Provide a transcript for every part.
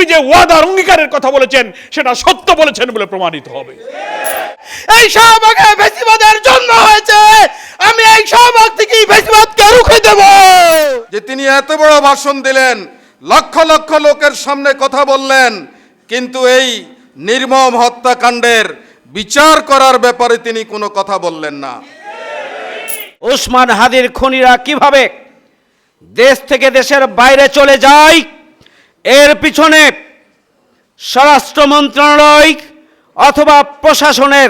নবী যে ওয়াদার অঙ্গীকারের কথা বলেছেন সেটা সত্য বলেছেন বলে প্রমাণিত হবে। এই শাহবাগে ফেসিবাদের জন্ম হয়েছে, আমি এই শাহবাগ থেকে ফেসিবাদকে রুখে দেব। যে তিনি এত বড় ভাষণ দিলেন, লক্ষ লক্ষ লোকের সামনে কথা বললেন, কিন্তু এই নির্মম হত্যাকাণ্ডের বিচার করার ব্যাপারে তিনি কোনো কথা বললেন না। ওসমান হাদির খুনিরা কিভাবে দেশ থেকে দেশের বাইরে চলে যায়, এর পিছনে স্বরাষ্ট্র মন্ত্রণালয় অথবা প্রশাসনের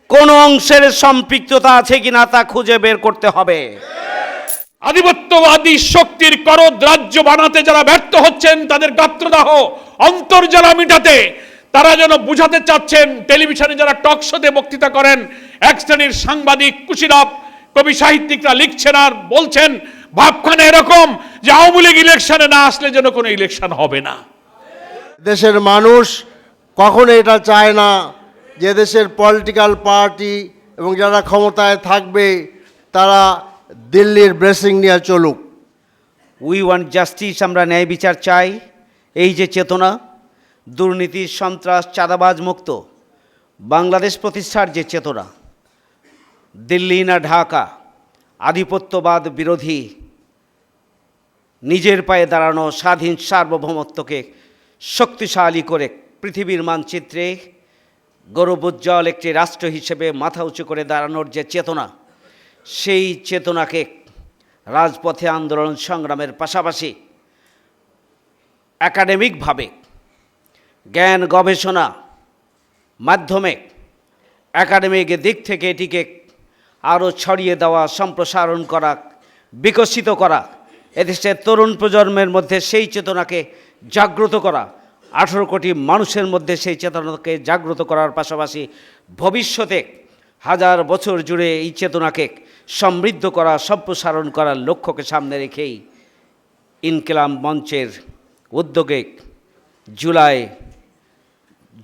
কোন অংশের সম্পৃক্ততা আছে কিনা তা খুঁজে বের করতে হবে। আধিপত্যবাদী শক্তির করদ রাজ্য বানাতে যারা ব্যর্থ হচ্ছেন, তাদের গাত্রদাহ অন্তর্জলা মিটাতে তারা যেন বুঝাতে চাচ্ছেন, টেলিভিশনে যারা টক শোতে বক্তৃতা করেন, এক শ্রেণীর সাংবাদিক কুশীলব কবি সাহিত্যিকরা লিখছেন আর বলছেন ভাবখানে এরকম যে আওয়ামী লীগ ইলেকশনে না আসলে যেন কোনো ইলেকশন হবে না। দেশের মানুষ কখনো এটা চায় না যে দেশের পলিটিক্যাল পার্টি এবং যারা ক্ষমতায় থাকবে তারা দিল্লির ব্লেসিং নিয়ে চলুক। উই ওয়ান্ট জাস্টিস, আমরা ন্যায় বিচার চাই। এই যে চেতনা, দুর্নীতি সন্ত্রাস চাঁদাবাজ মুক্ত বাংলাদেশ প্রতিষ্ঠার যে চেতনা, দিল্লি না ঢাকা, আধিপত্যবাদ বিরোধী নিজের পায়ে দাঁড়ানো স্বাধীন সার্বভৌমত্বকে শক্তিশালী করে পৃথিবীর মানচিত্রে গৌরবোজ্জ্বল একটি রাষ্ট্র হিসেবে মাথা উঁচু করে দাঁড়ানোর যে চেতনা, সেই চেতনাকে রাজপথে আন্দোলন সংগ্রামের পাশাপাশি একাডেমিকভাবে জ্ঞান গবেষণা মাধ্যমে একাডেমিক দিক থেকে এটিকে আরও ছড়িয়ে দেওয়া, সম্প্রসারণ করা, বিকশিত করা, এদেশের তরুণ প্রজন্মের মধ্যে সেই চেতনাকে জাগ্রত করা, 18 কোটি মানুষের মধ্যে সেই চেতনাকে জাগ্রত করার পাশাপাশি ভবিষ্যতে হাজার বছর জুড়ে এই চেতনাকে সমৃদ্ধ করা, সম্প্রসারণ করার লক্ষ্যকে সামনে রেখেই ইনকিলাব মঞ্চের উদ্যোগে জুলাই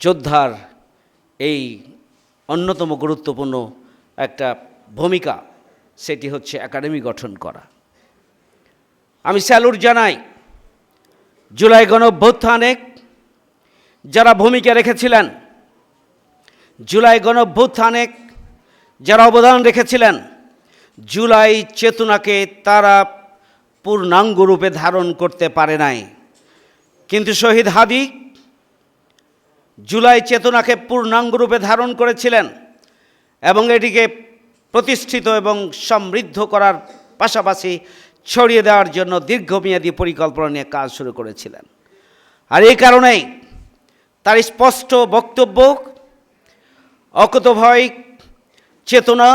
যোদ্ধার এই অন্যতম গুরুত্বপূর্ণ একটা ভূমিকা, সেটি হচ্ছে একাডেমি গঠন করা। আমি স্যালুট জানাই জুলাই গণঅভ্যুত্থানে যারা ভূমিকা রেখেছিলেন, জুলাই গণঅভ্যুত্থানে যারা অবদান রেখেছিলেন, জুলাই চেতনাকে তারা পূর্ণাঙ্গ রূপে ধারণ করতে পারে নাই, কিন্তু শহীদ হাদি জুলাই চেতনাকে পূর্ণাঙ্গ রূপে ধারণ করেছিলেন এবং এটিকে প্রতিষ্ঠিত এবং সমৃদ্ধ করার পাশাপাশি ছড়িয়ে দেওয়ার জন্য দীর্ঘমেয়াদী পরিকল্পনা নিয়ে কাজ শুরু করেছিলেন। আর এই কারণেই তার স্পষ্ট বক্তব্য, অকুতোভয় চেতনা,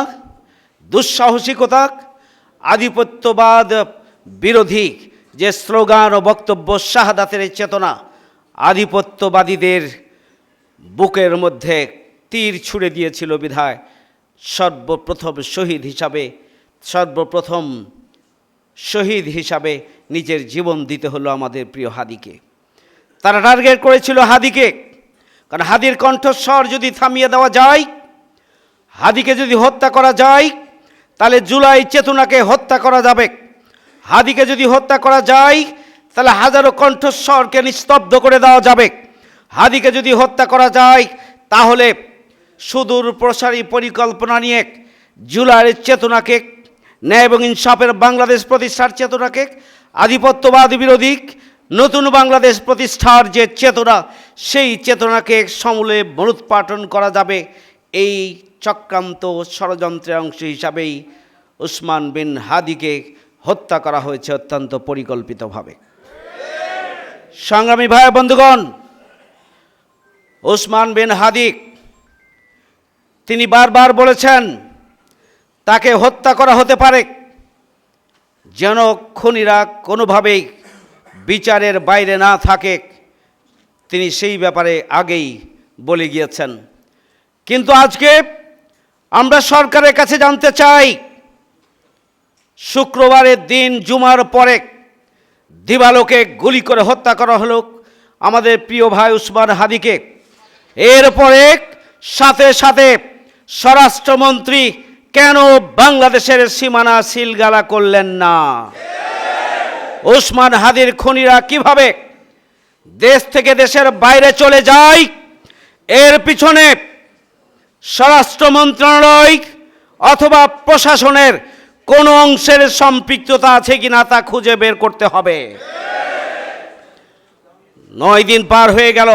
দুঃসাহসিকতা, আধিপত্যবাদ বিরোধী যে স্লোগান ও বক্তব্য, শাহাদাতের চেতনা আধিপত্যবাদীদের বুকের মধ্যে তীর ছুঁড়ে দিয়েছিল বিধায় সর্বপ্রথম শহীদ হিসাবে নিজের জীবন দিতে হলো আমাদের প্রিয় হাদিকে। তারা টার্গেট করেছিল হাদিকে, কারণ হাদির কণ্ঠস্বর যদি থামিয়ে দেওয়া যায়, হাদিকে যদি হত্যা করা যায়, তাহলে জুলাই চেতনাকে হত্যা করা যাবে। হাদিকে যদি হত্যা করা যায়, তাহলে হাজারো কণ্ঠস্বরকে নিস্তব্ধ করে দেওয়া যাবে। হাদিকে যদি হত্যা করা যায়, তাহলে সুদূর প্রসারী পরিকল্পনা নিয়ে জুলাইয়ের চেতনাকে, ন্যায় এবং ইনসাফের বাংলাদেশ প্রতিষ্ঠার চেতনাকে, আধিপত্যবাদ বিরোধী নতুন বাংলাদেশ প্রতিষ্ঠার যে চেতনা, সেই চেতনাকে সমূলে মূলোৎপাটন করা যাবে। এই চক্রান্ত ষড়যন্ত্রের অংশ হিসাবেই ওসমান বিন হাদিকে হত্যা করা হয়েছে অত্যন্ত পরিকল্পিতভাবে। সংগ্রামী ভাই বন্ধুগণ, ওসমান বিন হাদি তিনি বারবার বলেছেন তাকে হত্যা করা হতে পারে যেন খুনিরা কোনোভাবেই বিচারের বাইরে না থাকে। তিনি সেই ব্যাপারে আগেই বলে গিয়েছেন। কিন্তু আজকে আমরা সরকারের কাছে জানতে চাই, শুক্রবারের দিন জুমার পরে দিবালোকে গুলি করে হত্যা করা হলো আমাদের প্রিয় ভাই ওসমান হাদিকে। এরপরে সাথে সাথে স্বরাষ্ট্রমন্ত্রী কেন বাংলাদেশের সীমানা সিলগালা করলেন না? ওসমান হাদির খুনিরা কিভাবে দেশ থেকে দেশের বাইরে চলে যায়, এর পিছনে স্বরাষ্ট্র মন্ত্রণালয় অথবা প্রশাসনের কোন অংশের সম্পৃক্ততা আছে কিনা তা খুঁজে বের করতে হবে। 9 দিন পার হয়ে গেল,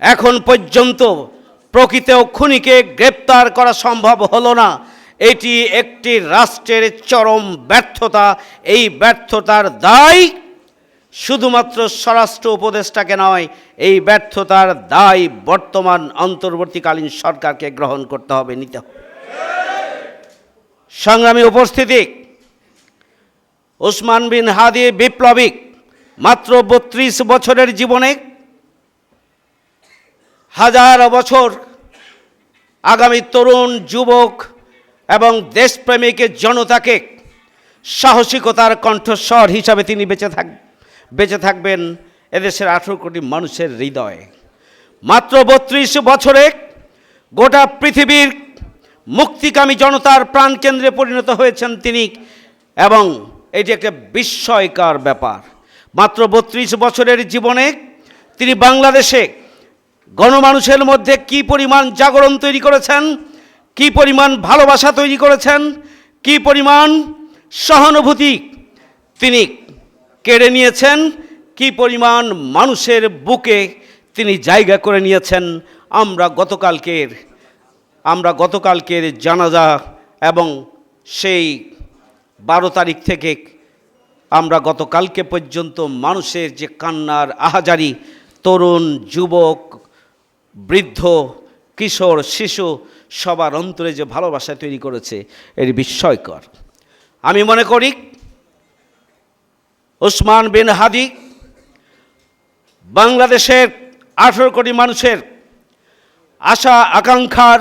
এখন পর্যন্ত প্রকৃত খুনিকে গ্রেপ্তার করা সম্ভব হলো না। এটি একটি রাষ্ট্রের চরম ব্যর্থতা। এই ব্যর্থতার দায় শুধুমাত্র স্বরাষ্ট্র উপদেষ্টাকে নয়, এই ব্যর্থতার দায় বর্তমান অন্তর্বর্তীকালীন সরকারকে গ্রহণ করতে হবে, নিতে হবে। সংগ্রামী উপস্থিতি, ওসমান বিন হাদি বিপ্লবী, মাত্র 32 বছরের জীবনে হাজার বছর আগামী তরুণ যুবক এবং দেশপ্রেমিক জনতাকে সাহসিকতার কণ্ঠস্বর হিসাবে তিনি বেঁচে থাকবেন এদেশের 18 কোটি মানুষের হৃদয়ে। মাত্র 32 বছরে গোটা পৃথিবীর মুক্তিকামী জনতার প্রাণকেন্দ্রে পরিণত হয়েছেন তিনি, এবং এটি একটা বিস্ময়কর ব্যাপার। মাত্র 32 বছরের জীবনে তিনি বাংলাদেশে গণমানুষের মধ্যে কি পরিমাণ জাগরণ তৈরি করেছেন, কি পরিমাণ ভালোবাসা তৈরি করেছেন, কি পরিমাণ সহানুভূতি তিনি কেড়ে নিয়েছেন, কি পরিমাণ মানুষের বুকে তিনি জায়গা করে নিয়েছেন। আমরা গতকালকের জানাজা এবং সেই 12 তারিখ থেকে আমরা গতকালকে পর্যন্ত মানুষের যে কান্নার আহাজারি, তরুণ যুবক বৃদ্ধ কিশোর শিশু সবার অন্তরে যে ভালোবাসা তৈরি করেছে, এর বিস্ময়কর। আমি মনে করি ওসমান বিন হাদি বাংলাদেশের 18 কোটি মানুষের আশা আকাঙ্ক্ষার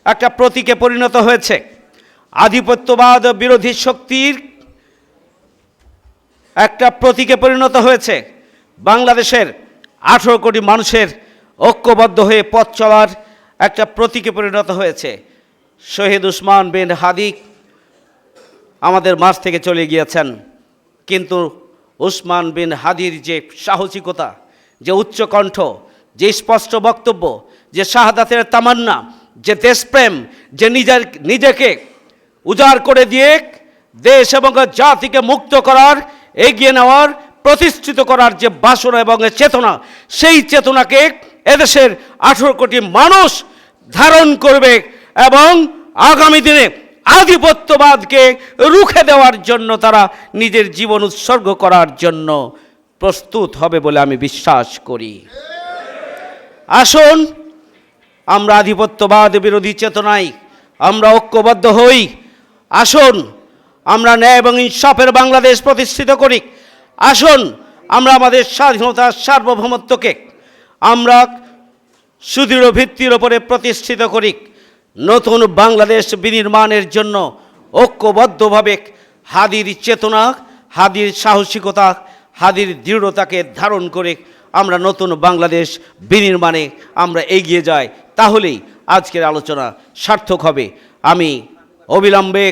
একটা প্রতীকে পরিণত হয়েছে। আধিপত্যবাদ বিরোধী শক্তির একটা প্রতীকে পরিণত হয়েছে। বাংলাদেশের 18 কোটি মানুষের ঐক্যবদ্ধ হয়ে পথ চলার একটা প্রতীকে পরিণত হয়েছে। শহীদ ওসমান বিন হাদি আমাদের মাঝ থেকে চলে গিয়েছেন, কিন্তু ওসমান বিন হাদির যে সাহসিকতা, যে উচ্চকণ্ঠ, যে স্পষ্ট বক্তব্য, যে শাহাদাতের তামান্না, যে দেশপ্রেম, যে নিজেকে উজাড় করে দিয়ে দেশ এবং জাতিকে মুক্ত করার, এগিয়ে নেওয়ার, প্রতিষ্ঠিত করার যে বাসনা এবং চেতনা, সেই চেতনাকে এদেশের 18 কোটি মানুষ ধারণ করবে এবং আগামী দিনে আধিপত্যবাদকে রুখে দেওয়ার জন্য তারা নিজের জীবন উৎসর্গ করার জন্য প্রস্তুত হবে বলে আমি বিশ্বাস করি। আসুন আমরা আধিপত্যবাদ বিরোধী চেতনায় আমরা ঐক্যবদ্ধ হই। আসুন আমরা ন্যায় এবং ইনসাফের বাংলাদেশ প্রতিষ্ঠিত করি। আসুন আমরা আমাদের স্বাধীনতার সার্বভৌমত্বকে আমরা সুদৃঢ় ভিত্তির ওপরে প্রতিষ্ঠিত করি। নতুন বাংলাদেশ বিনির্মাণের জন্য ঐক্যবদ্ধভাবে হাদির চেতনা, হাদির সাহসিকতা, হাদির দৃঢ়তাকে ধারণ করে আমরা নতুন বাংলাদেশ বিনির্মাণে আমরা এগিয়ে যাই, তাহলেই আজকের আলোচনা সার্থক হবে। আমি অবিলম্বে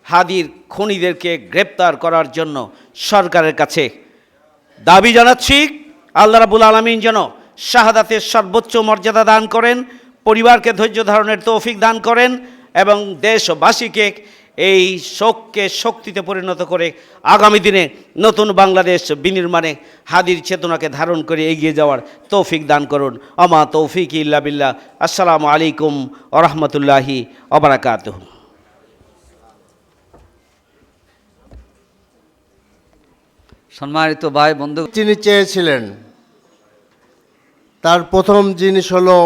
হাদির খুনিদেরকে গ্রেপ্তার করার জন্য সরকারের কাছে দাবি জানাচ্ছি। আল্লাহ রাব্বুল আলামিন যেন শাহাদাতের সর্বোচ্চ মর্যাদা দান করেন, পরিবারকে ধৈর্য ধারণের তৌফিক দান করেন এবং দেশবাসীকে এই শোককে শক্তিতে পরিণত করে আগামী দিনে নতুন বাংলাদেশ বিনির্মাণে হাদির চেতনাকে ধারণ করে এগিয়ে যাওয়ার তৌফিক দান করুন। আমা তৌফিক ইল্লা বিল্লাহ। আসসালামু আলাইকুম ওয়া রাহমাতুল্লাহি ওয়া বারাকাতুহু। সম্মানিত ভাই বন্ধু, তিনি চেয়েছিলেন, তার প্রথম জিনিস হলো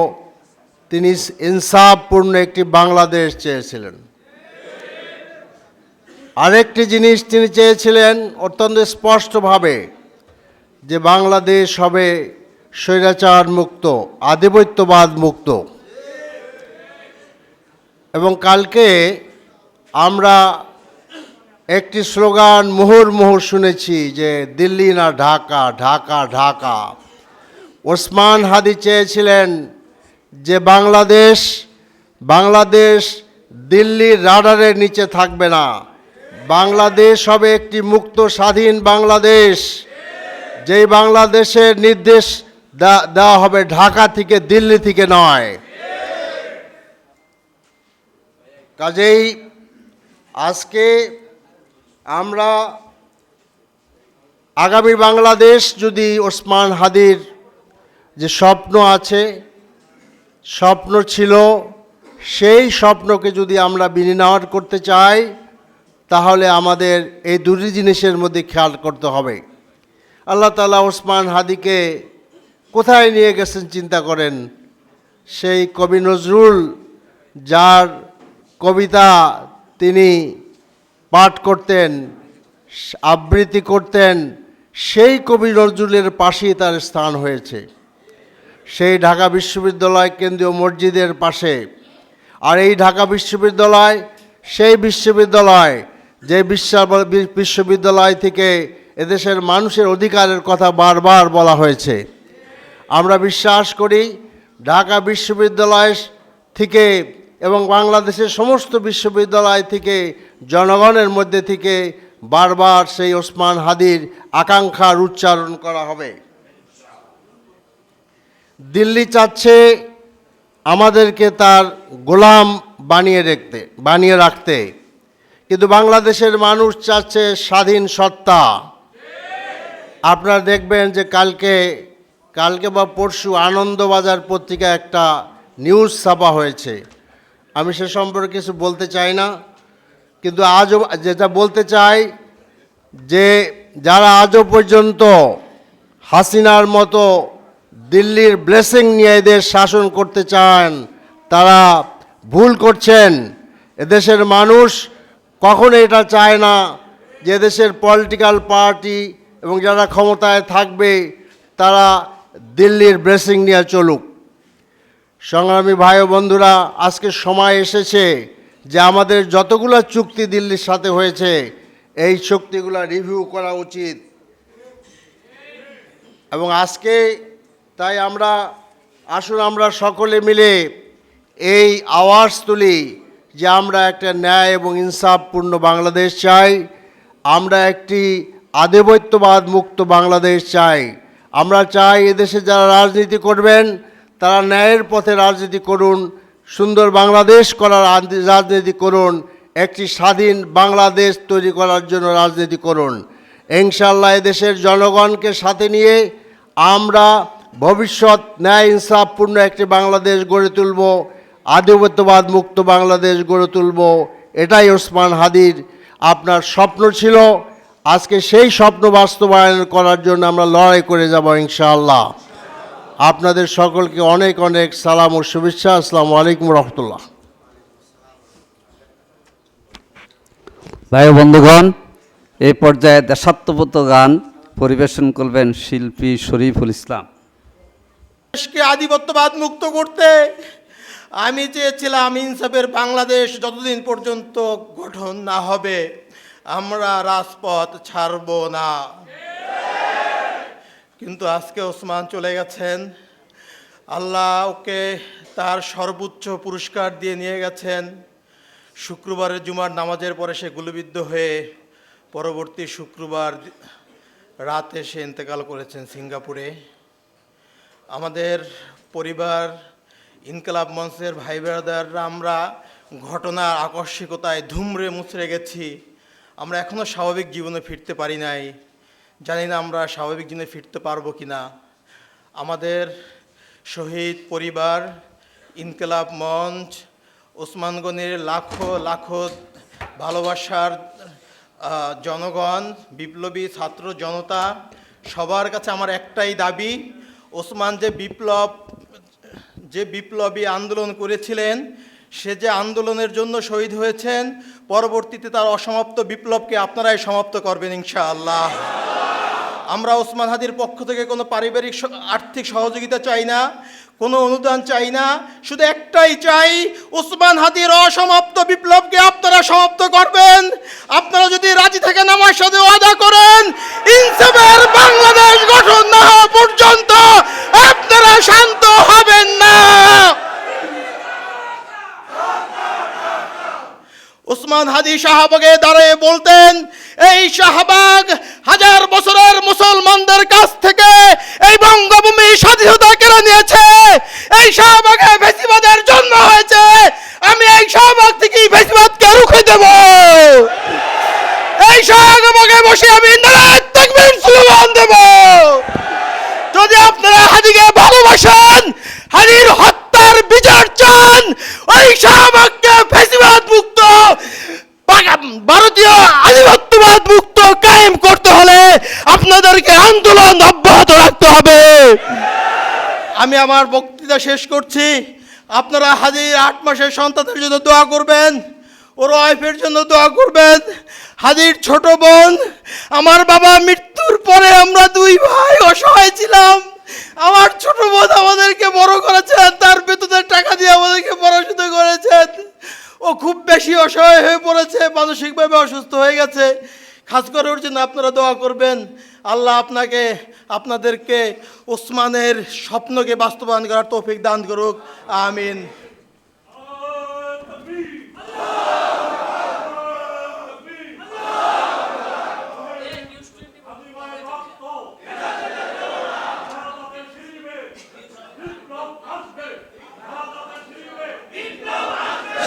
তিনি ইনসাফপূর্ণ একটি বাংলাদেশ চেয়েছিলেন। আরেকটি জিনিস তিনি চেয়েছিলেন অত্যন্ত স্পষ্টভাবে, যে বাংলাদেশ হবে স্বৈরাচার মুক্ত, আধিপত্যবাদ মুক্ত। এবং কালকে আমরা একটি স্লোগান মুহুর্মুহু শুনেছি, যে দিল্লি না ঢাকা, ঢাকা ঢাকা। ওসমান হাদি চেয়েছিলেন যে বাংলাদেশ দিল্লির রাডারের নিচে থাকবে না, বাংলাদেশ হবে একটি মুক্ত স্বাধীন বাংলাদেশ, যেই বাংলাদেশের নির্দেশ দেওয়া হবে ঢাকা থেকে, দিল্লি থেকে নয়। কাজেই আজকে আমরা আগামী বাংলাদেশ যদি ওসমান হাদির যে স্বপ্ন আছে, স্বপ্ন ছিল, সেই স্বপ্নকে যদি আমরা বিনির্মাণ করতে চাই, তাহলে আমাদের এই দুটি জিনিসের মধ্যে খেয়াল করতে হবে। আল্লাহ তাআলা ওসমান হাদিকে কোথায় নিয়ে গেছেন চিন্তা করেন। সেই কবি নজরুল, যার কবিতা তিনি পাঠ করতেন, আবৃত্তি করতেন, সেই কবি নজরুলের পাশেই তার স্থান হয়েছে, সেই ঢাকা বিশ্ববিদ্যালয় কেন্দ্রীয় মসজিদের পাশে। আর এই ঢাকা বিশ্ববিদ্যালয় সেই বিশ্ববিদ্যালয় যে বিশ্ববিদ্যালয় থেকে এদেশের মানুষের অধিকারের কথা বারবার বলা হয়েছে। আমরা বিশ্বাস করি ঢাকা বিশ্ববিদ্যালয় থেকে এবং বাংলাদেশের সমস্ত বিশ্ববিদ্যালয় থেকে জনগণের মধ্যে থেকে বারবার সেই ওসমান হাদির আকাঙ্ক্ষার উচ্চারণ করা হবে। দিল্লি চাচ্ছে আমাদেরকে তার গোলাম বানিয়ে রাখতে, কিন্তু বাংলাদেশের মানুষ চাচ্ছে স্বাধীন সত্তা। আপনারা দেখবেন যে কালকে বা পরশু আনন্দবাজার পত্রিকায় একটা নিউজ ছাপা হয়েছে। আমি সে সম্পর্কে কিছু বলতে চাই না, কিন্তু আজও যেটা বলতে চাই যে যারা আজও পর্যন্ত হাসিনার মতো দিল্লির ব্লেসিং নিয়ে এদের শাসন করতে চান, তারা ভুল করছেন। এদেশের মানুষ কখনো এটা চায় না যে দেশের পলিটিক্যাল পার্টি এবং যারা ক্ষমতায় থাকবে তারা দিল্লির ব্লেসিং নিয়ে চলুক। সংগ্রামী ভাই ও বন্ধুরা, আজকে সময় এসেছে যে আমাদের যতগুলো চুক্তি দিল্লির সাথে হয়েছে এই চুক্তিগুলো রিভিউ করা উচিত। এবং আজকে তাই আসুন আমরা সকলে মিলে এই আওয়াজ তুলি যে আমরা একটা ন্যায় এবং ইনসাফপূর্ণ বাংলাদেশ চাই, আমরা একটি আধিপত্যবাদ মুক্ত বাংলাদেশ চাই। আমরা চাই এদেশে যারা রাজনীতি করবেন তারা ন্যায়ের পথে রাজনীতি করুন, সুন্দর বাংলাদেশ করার রাজনীতি করুন, একটি স্বাধীন বাংলাদেশ তৈরি করার জন্য রাজনীতি করুন। ইনশাআল্লাহ এদেশের জনগণকে সাথে নিয়ে আমরা ভবিষ্যৎ ন্যায় ইনসাফপূর্ণ একটি বাংলাদেশ গড়ে তুলব, আধিপত্যবাদ মুক্ত বাংলাদেশ গড়ে তুলব। এটাই ওসমান হাদির আপনার স্বপ্ন ছিল। আজকে সেই স্বপ্ন বাস্তবায়ন করার জন্য আমরা লড়াই করে যাব ইনশাআল্লাহ। আপনাদের সকলকে অনেক অনেক সালাম ও শুভেচ্ছা। আসসালামু আলাইকুম রহমতুল্লাহ। ভাই ও বন্ধুগণ, এই পর্যায়ে দেশাত্মবোধক গান পরিবেশন করবেন শিল্পী শরীফুল ইসলাম। দেশকে আধিপত্যবাদ মুক্ত করতে আমি চেয়েছিলাম ইনসাফের বাংলাদেশ যতদিন পর্যন্ত গঠন না হবে আমরা রাজপথ ছাড়ব না। কিন্তু আজকে ওসমান চলে গেছেন, আল্লাহ ওকে তার সর্বোচ্চ পুরস্কার দিয়ে নিয়ে গেছেন। শুক্রবারের জুমার নামাজের পরে সে গুলিবিদ্ধ হয়ে পরবর্তী শুক্রবার রাতে সে ইন্তেকাল করেছেন সিঙ্গাপুরে। আমাদের পরিবার, ইনকলাব মঞ্চের ভাই ব্রাদাররা আমরা ঘটনার আকস্মিকতায় ধুমড়ে মুচড়ে গেছি। আমরা এখনও স্বাভাবিক জীবনে ফিরতে পারি নাই, জানি না আমরা স্বাভাবিক জীবনে ফিরতে পারবো কি না। আমাদের শহীদ পরিবার, ইনকলাব মঞ্চ, ওসমান গনির লাখো লাখো ভালোবাসার জনগণ, বিপ্লবী ছাত্র জনতা, সবার কাছে আমার একটাই দাবি, ওসমান যে বিপ্লবী আন্দোলন করেছিলেন, সে যে আন্দোলনের জন্য শহীদ হয়েছেন, পরবর্তীতে তার অসমাপ্ত বিপ্লবকে আপনারাই সমাপ্ত করবেন ইনশাআল্লাহ। আমরা ওসমান হাদির পক্ষ থেকে কোনো পারিবারিক আর্থিক সহযোগিতা চাই না, কোনো অনুদান চাই না, শুধু একটাই চাই, ওসমান হাদির অসমাপ্ত বিপ্লবকে আপনারা সমাপ্ত করবেন। আপনারা যদি রাজি থাকেন আমার সাথে ওয়াদা করেন, ইনসাফের বাংলাদেশ গঠন না হওয়া পর্যন্ত আপনারা শান্ত হবেন না। ওসমান হাদি শাহবাগে দাঁড়িয়ে বলতেন, এই শাহবাগ হাজার বছরের মুসলমানদের কাছ থেকে এই বঙ্গভূমি স্বাধীনতা কেড়ে নিয়েছে। এই শাহবাগে ফ্যাসিবাদের জন্ম হয়েছে। আমি এই শাহবাগ থেকেই ফ্যাসিবাদকে রুখে দেব। এই শাহবাগে বসে আমি নারায়ে তাকবীর স্লোগান দেব। যদি আপনারা হাদিকে ভালোবাসেন, হাদির হত্যার বিচার চান, ওই শাহবাগকে ফ্যাসিবাদ মুক্ত, ভারতীয় আধিপত্যবাদ মুক্ত কায়েম করতে হলে আপনাদেরকে আন্দোলন অব্যাহত রাখতে হবে। আমি আমার বক্তৃতা শেষ করছি। আপনারা হাদির 8 মাসের সন্তানের জন্য দোয়া করবেন, ওর ওয়াইফের জন্য দোয়া করবেন। হাদির ছোট বোন, আমার বাবা মৃত্যুর পরে আমরা 2 ভাই অসহায় ছিলাম। আমার ছোট বোন আমাদেরকে বড় করেছেন, তার বেতনের টাকা দিয়ে আমাদেরকে পড়াশোনা করেছেন। ও খুব বেশি অসহায় হয়ে পড়েছে, মানসিকভাবে অসুস্থ হয়ে গেছে। খাস করে ওর জন্য আপনারা দোয়া করবেন। আল্লাহ আপনাদেরকে ওসমানের স্বপ্নকে বাস্তবায়ন করার তৌফিক দান করুক। আমিন।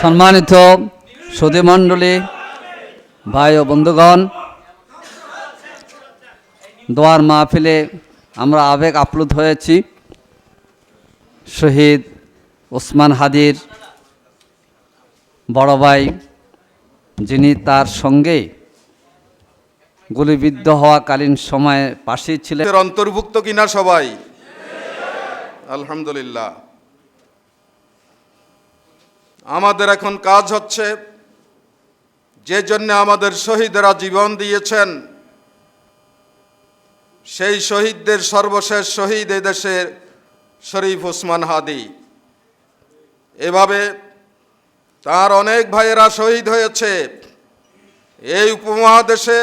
সম্মানিত সুধীমণ্ডলী, ভাই ও বন্ধুগণ, দোয়ার মাহফিলে আমরা আবেগ আপ্লুত হয়েছি শহীদ ওসমান হাদির বড় ভাই, যিনি তার সঙ্গে গুলিবিদ্ধ হওয়াকালীন সময়ে পাশেই ছিলেন। এর অন্তর্ভুক্ত কিনা সবাই? আলহামদুলিল্লাহ। আমাদের এখন কাজ হচ্ছে, যে জন্য আমাদের শহীদরা জীবন দিয়েছেন, সেই শহীদদের সর্বশেষ শহীদ এই দেশের শরীফ ওসমান হাদি। এভাবে তার অনেক ভাইয়েরা শহীদ হয়েছে। এই উপমহাদেশে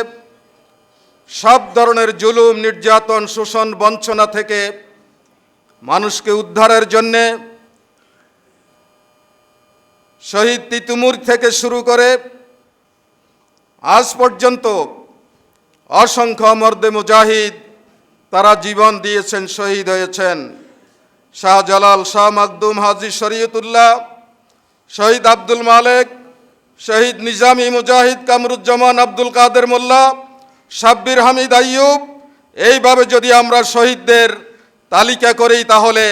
সব ধরনের জুলুম, নির্যাতন, শোষণ, বঞ্চনা থেকে মানুষকে উদ্ধারের জন্যে শহীদ তিতুমীর থেকে শুরু করে আজ পর্যন্ত অসংখ্য মর্দে মুজাহিদ তারা জীবন দিয়েছেন, শহীদ হয়েছেন। শাহজালাল, শাহ মাকদুম, হাজী শরীয়তুল্লাহ, শহীদ আব্দুল মালেক, শহীদ নিজামী মুজাহিদ কামরুজ্জামান, আব্দুল কাদের মোল্লা, সাব্বির হামিদ আইয়ুব। এইভাবে যদি আমরা শহীদদের তালিকা করি তাহলে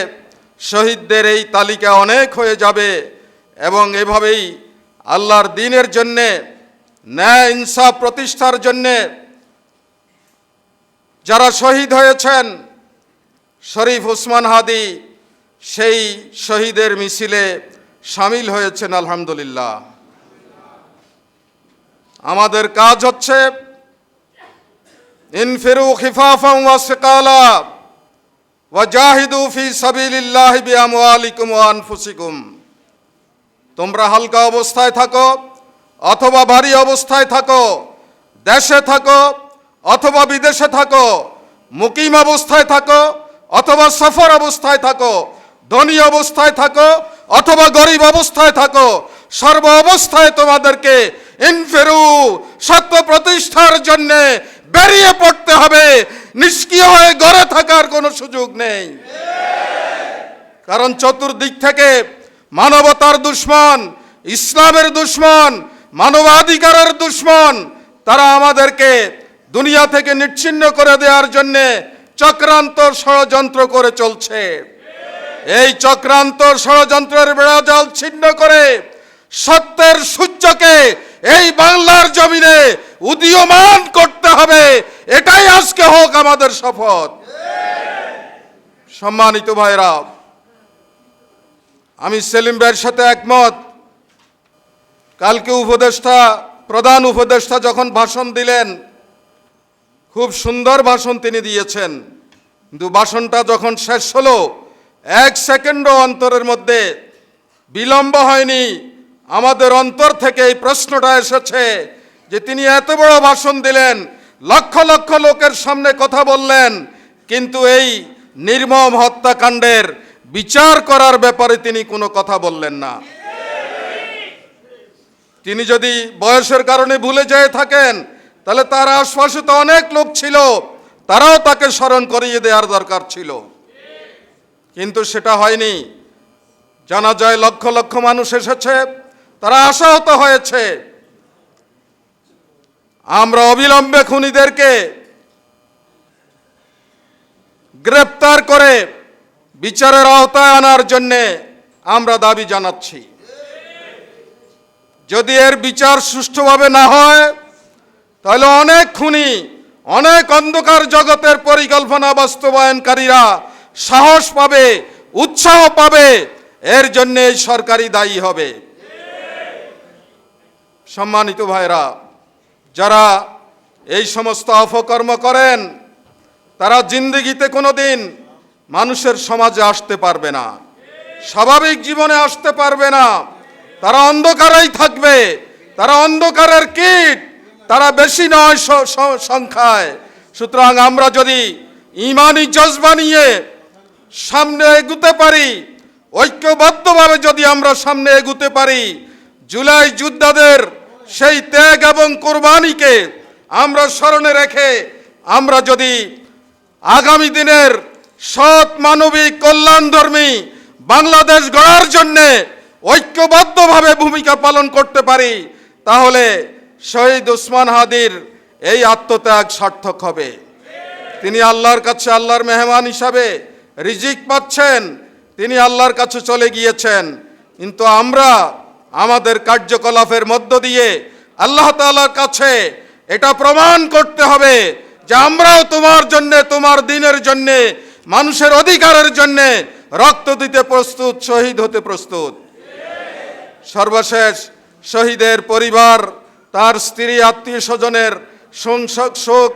শহীদদের এই তালিকা অনেক হয়ে যাবে। এবং এভাবেই আল্লাহর দ্বীনের জন্যে, ন্যায় ইনসাফ প্রতিষ্ঠার জন্যে যারা শহীদ হয়েছেন, শরীফ ওসমান হাদি সেই শহীদের মিছিলে শামিল হয়েছেন। আলহামদুলিল্লাহ। আমাদের কাজ হচ্ছে ইনফিরু খিফাফান ওয়া সিকালা ওয়া জাহিদু ফি সাবিলিল্লাহি বিআমওয়ালিকুম ওয়া আনফুসিকুম। তোমরা হালকা অবস্থায় থাকো অথবা ভারী অবস্থায় থাকো, দেশে থাকো অথবা বিদেশে থাকো, মুকিম অবস্থায় থাকো অথবা সফর অবস্থায় থাকো, ধনী অবস্থায় থাকো অথবা গরিব অবস্থায় থাকো, সর্ব অবস্থায় তোমাদেরকে ইনফিরু, সত্য প্রতিষ্ঠার জন্য বেরিয়ে পড়তে হবে। নিষ্ক্রিয় হয়ে ঘরে থাকার কোনো সুযোগ নেই। কারণ চতুর্দিক থেকে মানবতার দুশমন, ইসলামের দুশমন, মানবাধিকারের দুশমন, তারা আমাদেরকে দুনিয়া থেকে নিচ্ছিন্ন করে দেওয়ার জন্যে চক্রান্ত ষড়যন্ত্র করে চলছে। এই চক্রান্ত ষড়যন্ত্রের বেড়াজাল ছিন্ন করে সত্যের সূর্যকে এই বাংলার জমিনে উদীয়মান করতে হবে। এটাই আজকে হোক আমাদের শপথ। সম্মানিত ভাইরা, আমি সেলিম ভাইয়ের সাথে একমত। কালকে প্রধান উপদেষ্টা যখন ভাষণ দিলেন, খুব সুন্দর ভাষণ তিনি দিয়েছেন, কিন্তু ভাষণটা যখন শেষ হলো 1 সেকেন্ডও অন্তরের মধ্যে বিলম্ব হয়নি। আমাদের অন্তর থেকে এই প্রশ্নটা এসেছে যে তিনি এত বড় ভাষণ দিলেন, লক্ষ লক্ষ লোকের সামনে কথা বললেন, কিন্তু এই নির্মম হত্যাকাণ্ডের বিচার করার ব্যাপারে তিনি কোনো কথা বললেন না। তিনি যদি বয়সের কারণে ভুলে যেয়ে থাকেন তাহলে তার আশপাশে তো অনেক লোক ছিল, তারাও তাকে স্মরণ করিয়ে দেওয়ার দরকার ছিল, কিন্তু সেটা হয়নি। জানা যায় লক্ষ লক্ষ মানুষ এসেছে, তারা আশাহত হয়েছে। আমরা অবিলম্বে খুনিদেরকে গ্রেপ্তার করে বিচারের আওতায় আনার জন্যে আমরা দাবি জানাচ্ছি। যদি এর বিচার সুষ্ঠুভাবে না হয়, তাহলে অনেক খুনি, অনেক অন্ধকার জগতের পরিকল্পনা বাস্তবায়নকারীরা সাহস পাবে, উৎসাহ পাবে, এর জন্য এই সরকারই দায়ী হবে। সম্মানিত ভাইরা, যারা এই সমস্ত অপকর্ম করেন, তারা জিন্দেগিতে কোনোদিন মানুষের সমাজে আসতে পারবে না, স্বাভাবিক জীবনে আসতে পারবে না। তারা অন্ধকারেই থাকবে, তারা অন্ধকারের কীট, তারা বেশি নয় সংখ্যায়। সুতরাং আমরা যদি ঈমানি জজবা নিয়ে সামনে এগুতে পারি, ঐক্যবদ্ধভাবে যদি আমরা সামনে এগুতে পারি, জুলাই যোদ্ধাদের সেই ত্যাগ এবং কোরবানিকে আমরা স্মরণে রেখে আমরা যদি আগামী দিনের সৎ, মানবিক, কল্যাণধর্মী বাংলাদেশ গড়ার জন্যে ঐক্যবদ্ধভাবে ভূমিকা পালন করতে পারি, তাহলে শহীদ ওসমান হাদির এই আত্মত্যাগ সার্থক হবে। তিনি আল্লাহর কাছে আল্লাহর মেহমান হিসাবে রিজিক পাচ্ছেন, তিনি আল্লাহর কাছে চলে গিয়েছেন। কিন্তু আমরা আমাদের কার্যকলাপের মধ্য দিয়ে আল্লাহ তাআলার কাছে এটা প্রমাণ করতে হবে যে আমরাও তোমার জন্যে, তোমার দিনের জন্যে, মানুষের অধিকারের জন্যে রক্ত দিতে প্রস্তুত, শহীদ হতে প্রস্তুত। সর্বশেষ শহীদের পরিবার, তার স্ত্রী, আত্মীয় স্বজনের শোক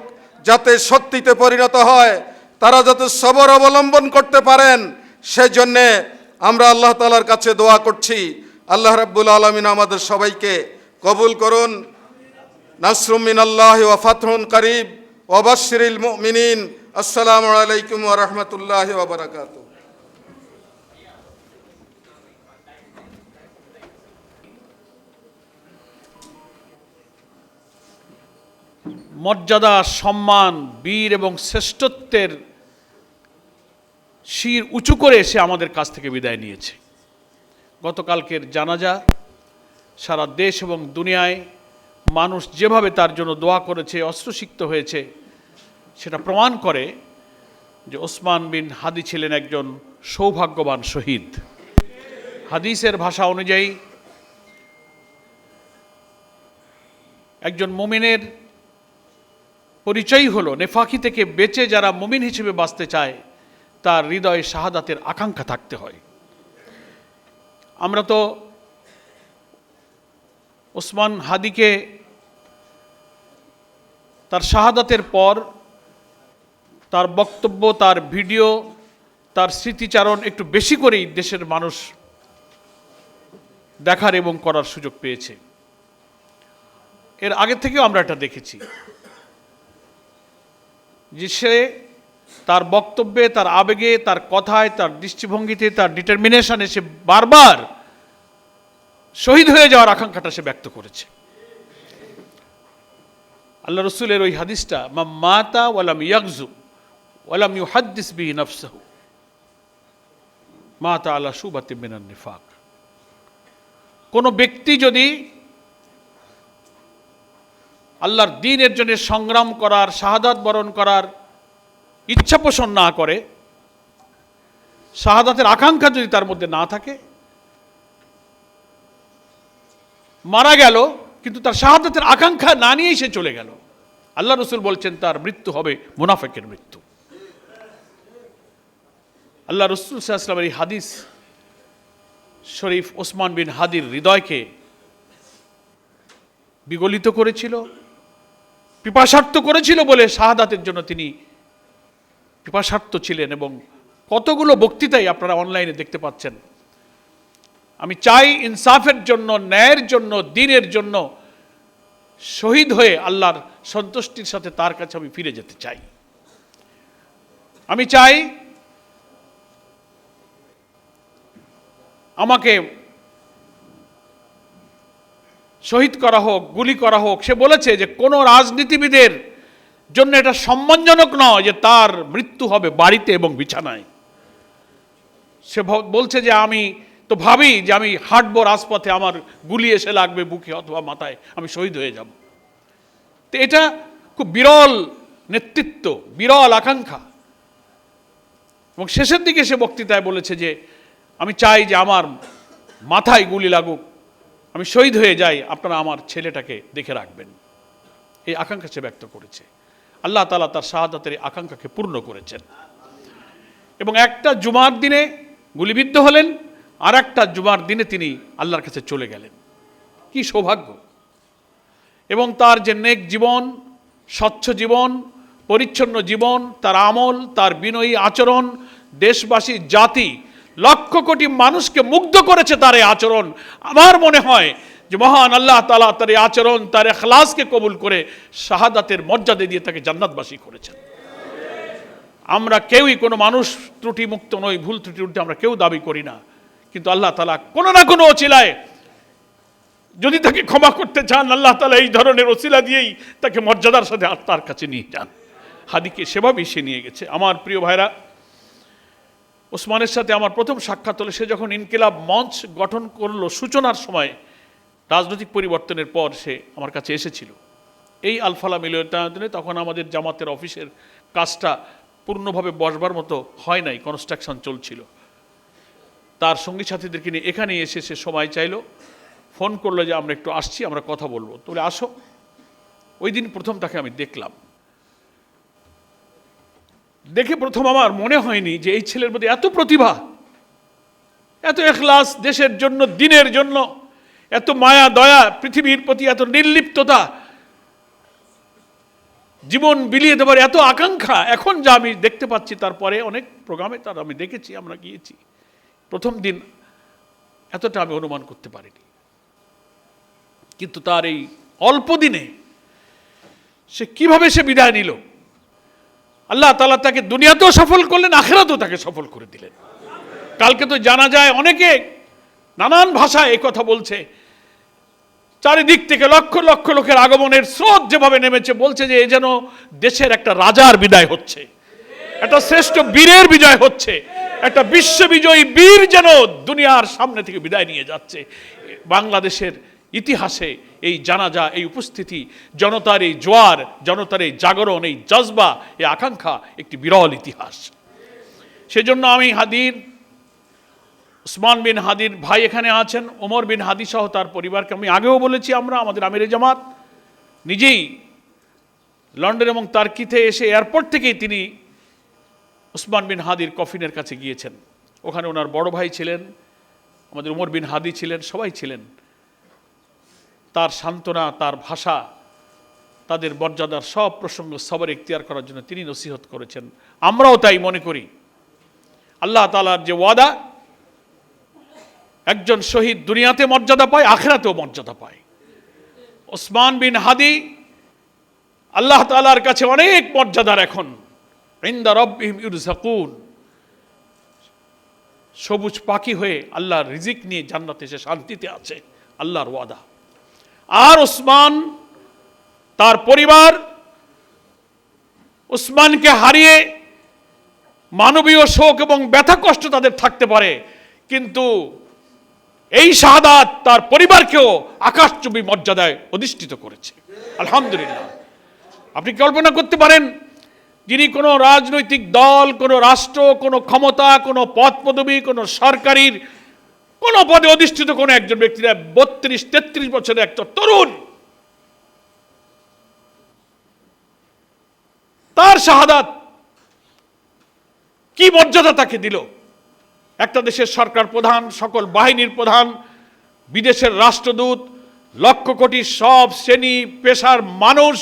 যাতে সত্যিতে পরিণত হয়, তারা যাতে সবর অবলম্বন করতে পারেন, সেজন্যে আমরা আল্লাহ তাআলার কাছে দোয়া করছি। আল্লাহ রাব্বুল আলামিন আমাদের সবাইকে কবুল করুন। নাসরুম মিনাল্লাহি ওয়া ফাতহুন কারীব ওয়া বাশশিরিল মুমিনিন। আসসালামু আলাইকুম ওয়া রাহমাতুল্লাহি ওয়া বারাকাতুহু। মর্যাদা, সম্মান, বীর এবং শ্রেষ্ঠত্বের শির উঁচু করে এসে আমাদের কাছ থেকে বিদায় নিয়েছে। গতকালকের জানাজা সারা দেশ এবং দুনিয়ায় মানুষ যেভাবে তার জন্য দোয়া করেছে, অশ্রুসিক্ত হয়েছে, সেটা প্রমাণ করে যে ওসমান বিন হাদি ছিলেন একজন সৌভাগ্যবান শহীদ। হাদিসের ভাষা অনুযায়ী একজন মুমিনের পরিচয় হলো নেফাকি থেকে বেঁচে যারা মুমিন হিসেবে বাঁচতে চায়, তার হৃদয়ে শাহাদাতের আকাঙ্ক্ষা থাকতে হয়। আমরা তো ওসমান হাদিকে তার শাহাদাতের পর তার বক্তব্য, তার ভিডিও, তার স্মৃতিচারণ একটু বেশি করেই দেশের মানুষ দেখার এবং করার সুযোগ পেয়েছে। এর আগে থেকেও আমরা এটা দেখেছি যে সে তার বক্তব্যে, তার আবেগে, তার কথায়, তার দৃষ্টিভঙ্গিতে, তার ডিটারমিনেশনে সে বারবার শহীদ হয়ে যাওয়ার আকাঙ্ক্ষাটা সে ব্যক্ত করেছে। আল্লাহ রসুলের ওই হাদিসটা, মা মাতা ওয়ালাম ইয়াগজু ওয়ালাম ইউহাদ্দিস বিহি নাফসাহু মাতা আলা শুবাতিন মিনান নিফাক। কোনো ব্যক্তি যদি আল্লাহর দ্বীনের জন্য সংগ্রাম করার, শাহাদাত বরণ করার ইচ্ছা পোষণ না করে, শাহাদাতের আকাঙ্ক্ষা যদি তার মধ্যে না থাকে, মারা গেল কিন্তু তার শাহাদাতের আকাঙ্ক্ষা না নিয়েই সে চলে গেল, আল্লাহ রসুল বলছেন তার মৃত্যু হবে মুনাফিকের মৃত্যু। আল্লাহ রসুল সাল্লাল্লাহু আলাইহি ওয়াসাল্লামের এই হাদিস শরীফ ওসমান বিন হাদির হৃদয়কে বিগলিত করেছিল, পিপাসার্থ করেছিল বলে শাহাদাতের জন্য তিনি পিপাসার্থ ছিলেন। এবং কতগুলো বক্তৃতাই আপনারা অনলাইনে দেখতে পাচ্ছেন। আমি চাই ইনসাফের জন্য, ন্যায়ের জন্য, দ্বীনের জন্য শহীদ হয়ে আল্লাহর সন্তুষ্টির সাথে তার কাছে আমি ফিরে যেতে চাই। আমি চাই আমাকে শহীদ করা হোক, গুলি করা হোক, সে বলেছে যে কোনো রাজনীতিবিদের জন্য এটা সম্মানজনক নয় যে তার মৃত্যু হবে বাড়িতে এবং বিছানায়। সে বলছে যে আমি তো ভাবি যে আমি হাঁটবো রাজপথে, আমার গুলি এসে লাগবে বুকে অথবা মাথায়, আমি শহীদ হয়ে যাব। তো এটা খুব বিরল নেতৃত্ব, বিরল আকাঙ্ক্ষা। এবং শেষের দিকে সে বক্তৃতায় বলেছে যে আমি চাই যে আমার মাথায় গুলি লাগুক, আমি শহীদ হয়ে যাই, আপনারা আমার ছেলেটাকে দেখে রাখবেন। এই আকাঙ্ক্ষা সে ব্যক্ত করেছে। আল্লাহ তাআলা তার শাহাদাতের আকাঙ্ক্ষাকে পূর্ণ করেছেন। এবং একটা জুমার দিনে গুলিবিদ্ধ হলেন, আর একটা জুমার দিনে তিনি আল্লাহর কাছে চলে গেলেন। কি সৌভাগ্য! এবং তার যে নেক জীবন, স্বচ্ছ জীবন, পরিচ্ছন্ন জীবন, তার আমল, তার বিনয়ী আচরণ, দেশবাসী, জাতি, লক্ষ কোটি মানুষকে মুগ্ধ করেছে তার এই আচরণ। আমার মনে হয় যে মহান আল্লাহ তাআলা তার এই আচরণ, তার ইখলাসকে কবুল করে শাহাদাতের মর্যাদা দিয়ে তাকে জান্নাতবাসী করেছেন। আমরা কেউই কোনো মানুষ ত্রুটিমুক্ত নই, ভুল ত্রুটি উঠতে আমরা কেউ দাবি করি না, কিন্তু আল্লাহ তাআলা কোনো না কোনো ওসিলায় যদি তাকে ক্ষমা করতে চান, আল্লাহ তাআলা এই ধরনের ওসিলা দিয়েই তাকে মর্যাদার সাথে তার কাছে নিয়ে যান। হাদিকে সেভাবেই সে নিয়ে গেছে। আমার প্রিয় ভাইরা, ওসমানের সাথে আমার প্রথম সাক্ষাৎ হলো সে যখন ইনকিলাব মঞ্চ গঠন করলো সূচনার সময়, রাজনৈতিক পরিবর্তনের পর সে আমার কাছে এসেছিল এই আলফালা মিলনায়তনে। তখন আমাদের জামাতের অফিসের কাজটা পূর্ণভাবে বসবার মতো হয় নাই, কনস্ট্রাকশন চলছিল। তার সঙ্গী সাথীদেরকে নিয়ে এখানে এসে সে সময় চাইলো, ফোন করলো যে আমরা একটু আসছি, আমরা কথা বলবো। তো বলে আসো। ওই দিন প্রথম তাকে আমি দেখলাম। দেখে প্রথম আমার মনে হয়নি যে এই ছেলের মধ্যে এত প্রতিভা, এত ইখলাস, দেশের জন্য, দিনের জন্য এত মায়া দয়া, পৃথিবীর প্রতি এত নির্লিপ্ততা, জীবন বিলিয়ে দেবার এত আকাঙ্ক্ষা। এখন যা আমি দেখতে পাচ্ছি, তারপরে অনেক প্রোগ্রামে তার আমি দেখেছি, আমরা গিয়েছি, প্রথম দিন এতটা আমি অনুমান করতে পারিনি। কিন্তু তার এই অল্প দিনে সে কিভাবে সে বিদায় নিল, আল্লাহ তাআলা তাকে দুনিয়াতেও সফল করলেন, আখিরাতেও তাকে সফল করে দিলেন। কালকে তো জানা যায় অনেকে নানান ভাষায় এই কথা বলছে, চারিদিক থেকে লক্ষ লক্ষ লোকের আগমনের স্রোত যেভাবে নেমেছে, বলছে যে এ যেন দেশের একটা রাজার বিদায় হচ্ছে, একটা শ্রেষ্ঠ বীরের বিজয় হচ্ছে, একটা বিশ্ববিজয়ী বীর যেন দুনিয়ার সামনে থেকে বিদায় নিয়ে যাচ্ছে। বাংলাদেশের ইতিহাসে এই জানাজা, এই উপস্থিতি, জনতার এই জোয়ার, জনতার এই জাগরণ, এই জজবা, এই আকাঙ্ক্ষা একটি বিরল ইতিহাস। সেজন্য আমি হাদির, উসমান বিন হাদির ভাই এখানে আছেন, ওমর বিন হাদি সহ তার পরিবারকে আমি আগেও বলেছি, আমরা আমাদের আমিরে জামাত নিজেই লন্ডন এবং তার্কিতে এসে এয়ারপোর্ট থেকেই তিনি উসমান বিন হাদির কফিনের কাছে গিয়েছেন। ওখানে ওনার বড় ভাই ছিলেন, আমাদের ওমর বিন হাদি ছিলেন, সবাই ছিলেন। তার সান্ত্বনা, তার ভাষা, তাদের মর্যাদার সব প্রসঙ্গ সবর ইখতিয়ার করার জন্য তিনি নসিহত করেছেন। আমরাও তাই মনে করি। আল্লাহ তাআলার যে ওয়াদা, একজন শহীদ দুনিয়াতে মর্যাদা পায়, আখিরাতেও মর্যাদা পায়। ওসমান বিন হাদি আল্লাহ তাআলার কাছে অনেক মর্যাদার। এখন ইনদা রাব্বিহিম ইউরযাকুন, সবুজ পাখি হয়ে আল্লাহর রিজিক নিয়ে জান্নাতে সে শান্তিতে আছে, আল্লাহর ওয়াদা। আর ওসমান, তার পরিবার ওসমানকে হারিয়ে মানবীয় শোক এবং ব্যথা কষ্ট তাদের থাকতে পারে, কিন্তু এই শাহাদাত তার পরিবারকেও আকাশচুম্বী মর্যাদায় অধিষ্ঠিত করেছে। আলহামদুলিল্লাহ। আপনি কল্পনা করতে পারেন, যিনি কোনো রাজনৈতিক দল, কোনো রাষ্ট্র, কোনো ক্ষমতা, কোনো পদ পদবী, কোনো সরকারির কোনো পদে অধিষ্ঠিত কোনো একজন ব্যক্তিরা 32-33 বছরের একটা তরুণ, তার শাহাদাত কি মর্যাদা তাকে দিল। একটা দেশের সরকার প্রধান, সকল বাহিনীর প্রধান, বিদেশের রাষ্ট্রদূত, লক্ষ কোটি সব শ্রেণী পেশার মানুষ,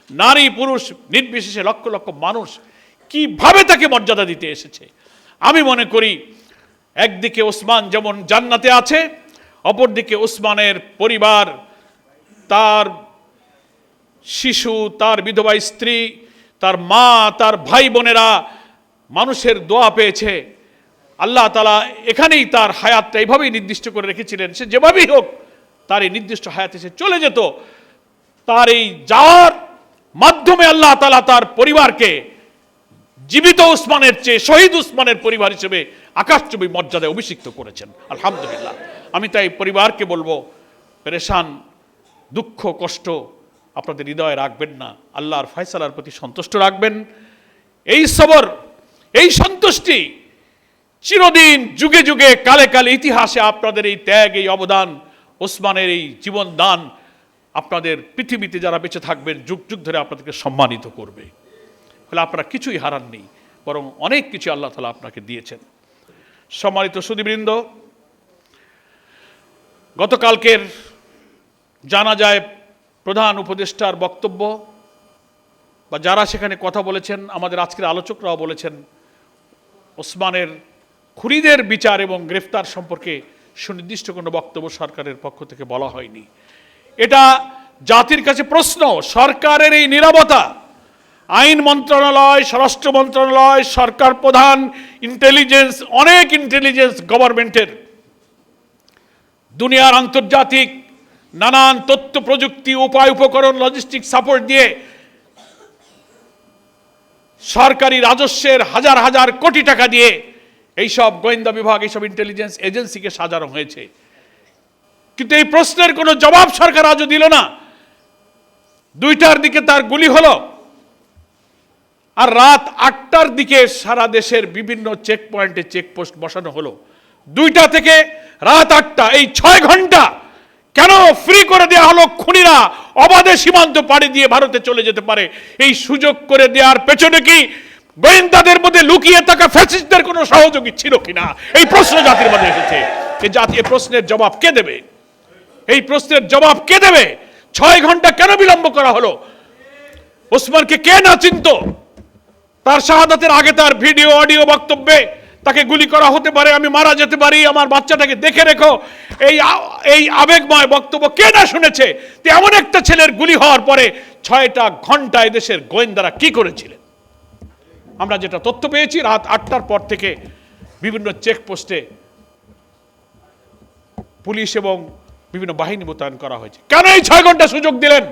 নারী পুরুষ নির্বিশেষে লক্ষ লক্ষ মানুষ কিভাবে তাকে মর্যাদা দিতে এসেছে। আমি মনে করি একদিকে ওসমান যেমন জান্নাতে আছে, অপরদিকে ওসমানের পরিবার, তার শিশু, তার বিধবা স্ত্রী, তার মা, তার ভাই বোনেরা মানুষের দোয়া পেয়েছে। আল্লাহ তাআলা এখানেই তার হায়াতটা এইভাবেই নির্দিষ্ট করে রেখেছিলেন, সে যেভাবেই হোক তার এই নির্দিষ্ট হায়াতে সে চলে যেত, তার এই যাওয়ার মাধ্যমে আল্লাহ তাআলা তার পরিবারকে জীবিত উসমানের চেয়ে শহীদ উসমানের পরিবার হিসেবে আকাশচুম্বী মর্যাদায় অভিষিক্ত করেছেন। আলহামদুলিল্লাহ। আমি তাই পরিবারকে বলবো, পেরেশান, দুঃখ, কষ্ট আপনাদের হৃদয়ে রাখবেন না, আল্লাহর ফয়সালার প্রতি সন্তুষ্ট রাখবেন। এই সবর, এই সন্তুষ্টি চিরদিন, যুগে যুগে, কালে কালে ইতিহাসে আপনাদের এই ত্যাগ, এই অবদান, ওসমানের এই জীবন দান আপনাদের পৃথিবীতে যারা বেঁচে থাকবেন যুগ যুগ ধরে আপনাদেরকে সম্মানিত করবে। ফলে আপনারা কিছুই হারাননি, বরং অনেক কিছু আল্লাহ তাআলা আপনাকে দিয়েছেন। সম্মানিত সুধীবৃন্দ, গতকালকের জানা যায় প্রধান উপদেষ্টার বক্তব্য বা যারা সেখানে কথা বলেছেন, আমাদের আজকের আলোচকরাও বলেছেন, ওসমানের খুনিদের বিচার এবং গ্রেফতার সম্পর্কে সুনির্দিষ্ট কোনো বক্তব্য সরকারের পক্ষ থেকে বলা হয়নি। এটা জাতির কাছে প্রশ্ন। সরকারের এই নীরবতা, আইন মন্ত্রণালয়, স্বরাষ্ট্র মন্ত্রণালয়, সরকার প্রধান, ইন্টেলিজেন্স, অনেক ইন্টেলিজেন্স গভর্নমেন্টের, দুনিয়ার আন্তর্জাতিক নানান তথ্য প্রযুক্তি, উপায় উপকরণ, লজিস্টিক সাপোর্ট দিয়ে সরকারি রাজস্বের হাজার হাজার কোটি টাকা দিয়ে এইসব গোয়েন্দা বিভাগ, এইসব ইন্টেলিজেন্স এজেন্সিকে সাজানো হয়েছে। কিন্তু এই প্রশ্নের কোনো জবাব সরকার আজও দিল না। 2টার দিকে তার গুলি হলো, আর রাত 8টার দিকে সারা দেশের বিভিন্ন চেক পয়েন্টে চেকপোস্ট বসানো হলো। 2টা থেকে রাত 8টা, এই 6 ঘন্টা কেন ফ্রি করে দেওয়া হলো? খুনিরা অবাধে সীমান্ত পাড়ি দিয়ে ভারতে চলে যেতে পারে। এই সুযোগ করে দেওয়ার পেছনে কি গোয়েন্দাদের মধ্যে লুকিয়ে থাকা ফ্যাসিস্টদের কোনো সহযোগী ছিল কিনা, এই প্রশ্ন জাতির মধ্যে এসেছে। এই জাতি এই প্রশ্নের জবাব কে দেবে? এই প্রশ্নের জবাব কে দেবে? 6 ঘন্টা কেন বিলম্ব করা হলো? ওসমানকে কে না চিনত? তার শাহাদাতের আগে তার ভিডিও অডিও বক্তব্যে তাকে গুলি করা হতে পারে, আমি মারা যেতে পারি, আমার বাচ্চাটাকে দেখে রেখো, এই আবেগময় বক্তব্য কে না শুনেছে? তো এমন একটা ছেলের গুলি হওয়ার পরে 6টা ঘন্টায় দেশের গোয়েন্দারা কি করেছিলেন? আমরা যেটা তথ্য পেয়েছি, রাত 8টার পর থেকে বিভিন্ন চেকপোস্টে পুলিশ এবং বিভিন্ন বাহিনী মোতায়েন করা হয়েছে। কেন এই 6 ঘন্টা সুযোগ দিলেন?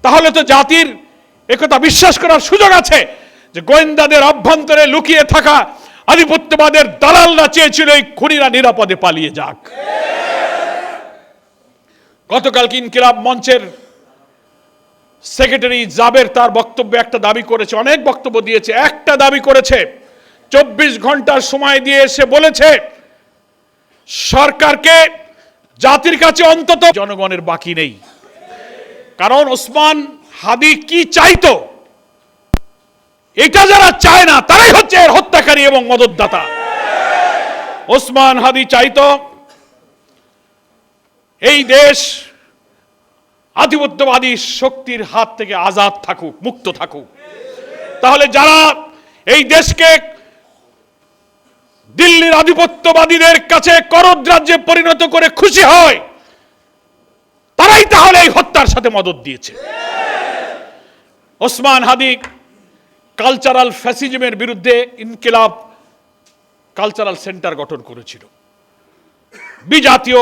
তাহলে তো জাতির একথা বিশ্বাস করার সুযোগ আছে যে গোয়েন্দাদের অভ্যন্তরে লুকিয়ে থাকা আধিপত্যবাদের দালালরা চেয়েছিল এই খুনিরা নিরাপদে পালিয়ে যাক। গতকালকে ইনকিলাব মঞ্চের সেক্রেটারি জাবের তার বক্তব্যে একটা দাবি করেছে, অনেক বক্তব্য দিয়েছে, একটা দাবি করেছে, 24 ঘন্টার সময় দিয়ে এসে বলেছে সরকারকে, জাতির কাছে অন্তত জনগণের বাকি নেই। কারণ ওসমান হাদি কি চাইতো, এটা যারা চায় না তারাই হচ্ছে এর হত্যাকারী এবং মদতদাতা। ওসমান হাদি চাইতো এই দেশ আধিপত্যবাদী শক্তির হাত থেকে আজাদ থাকুক, মুক্ত থাকুক। তাহলে যারা এই দেশকে দিল্লির আধিপত্যবাদীদের কাছে করদ্রাজ্যে পরিণত করে খুশি হয়, তারাই তাহলে এই হত্যার সাথে মদত দিয়েছে। ওসমান হাদি কালচারাল ফ্যাসিজমের বিরুদ্ধে ইনকিলাব কালচারাল সেন্টার গঠন করেছিল। বিজাতীয়,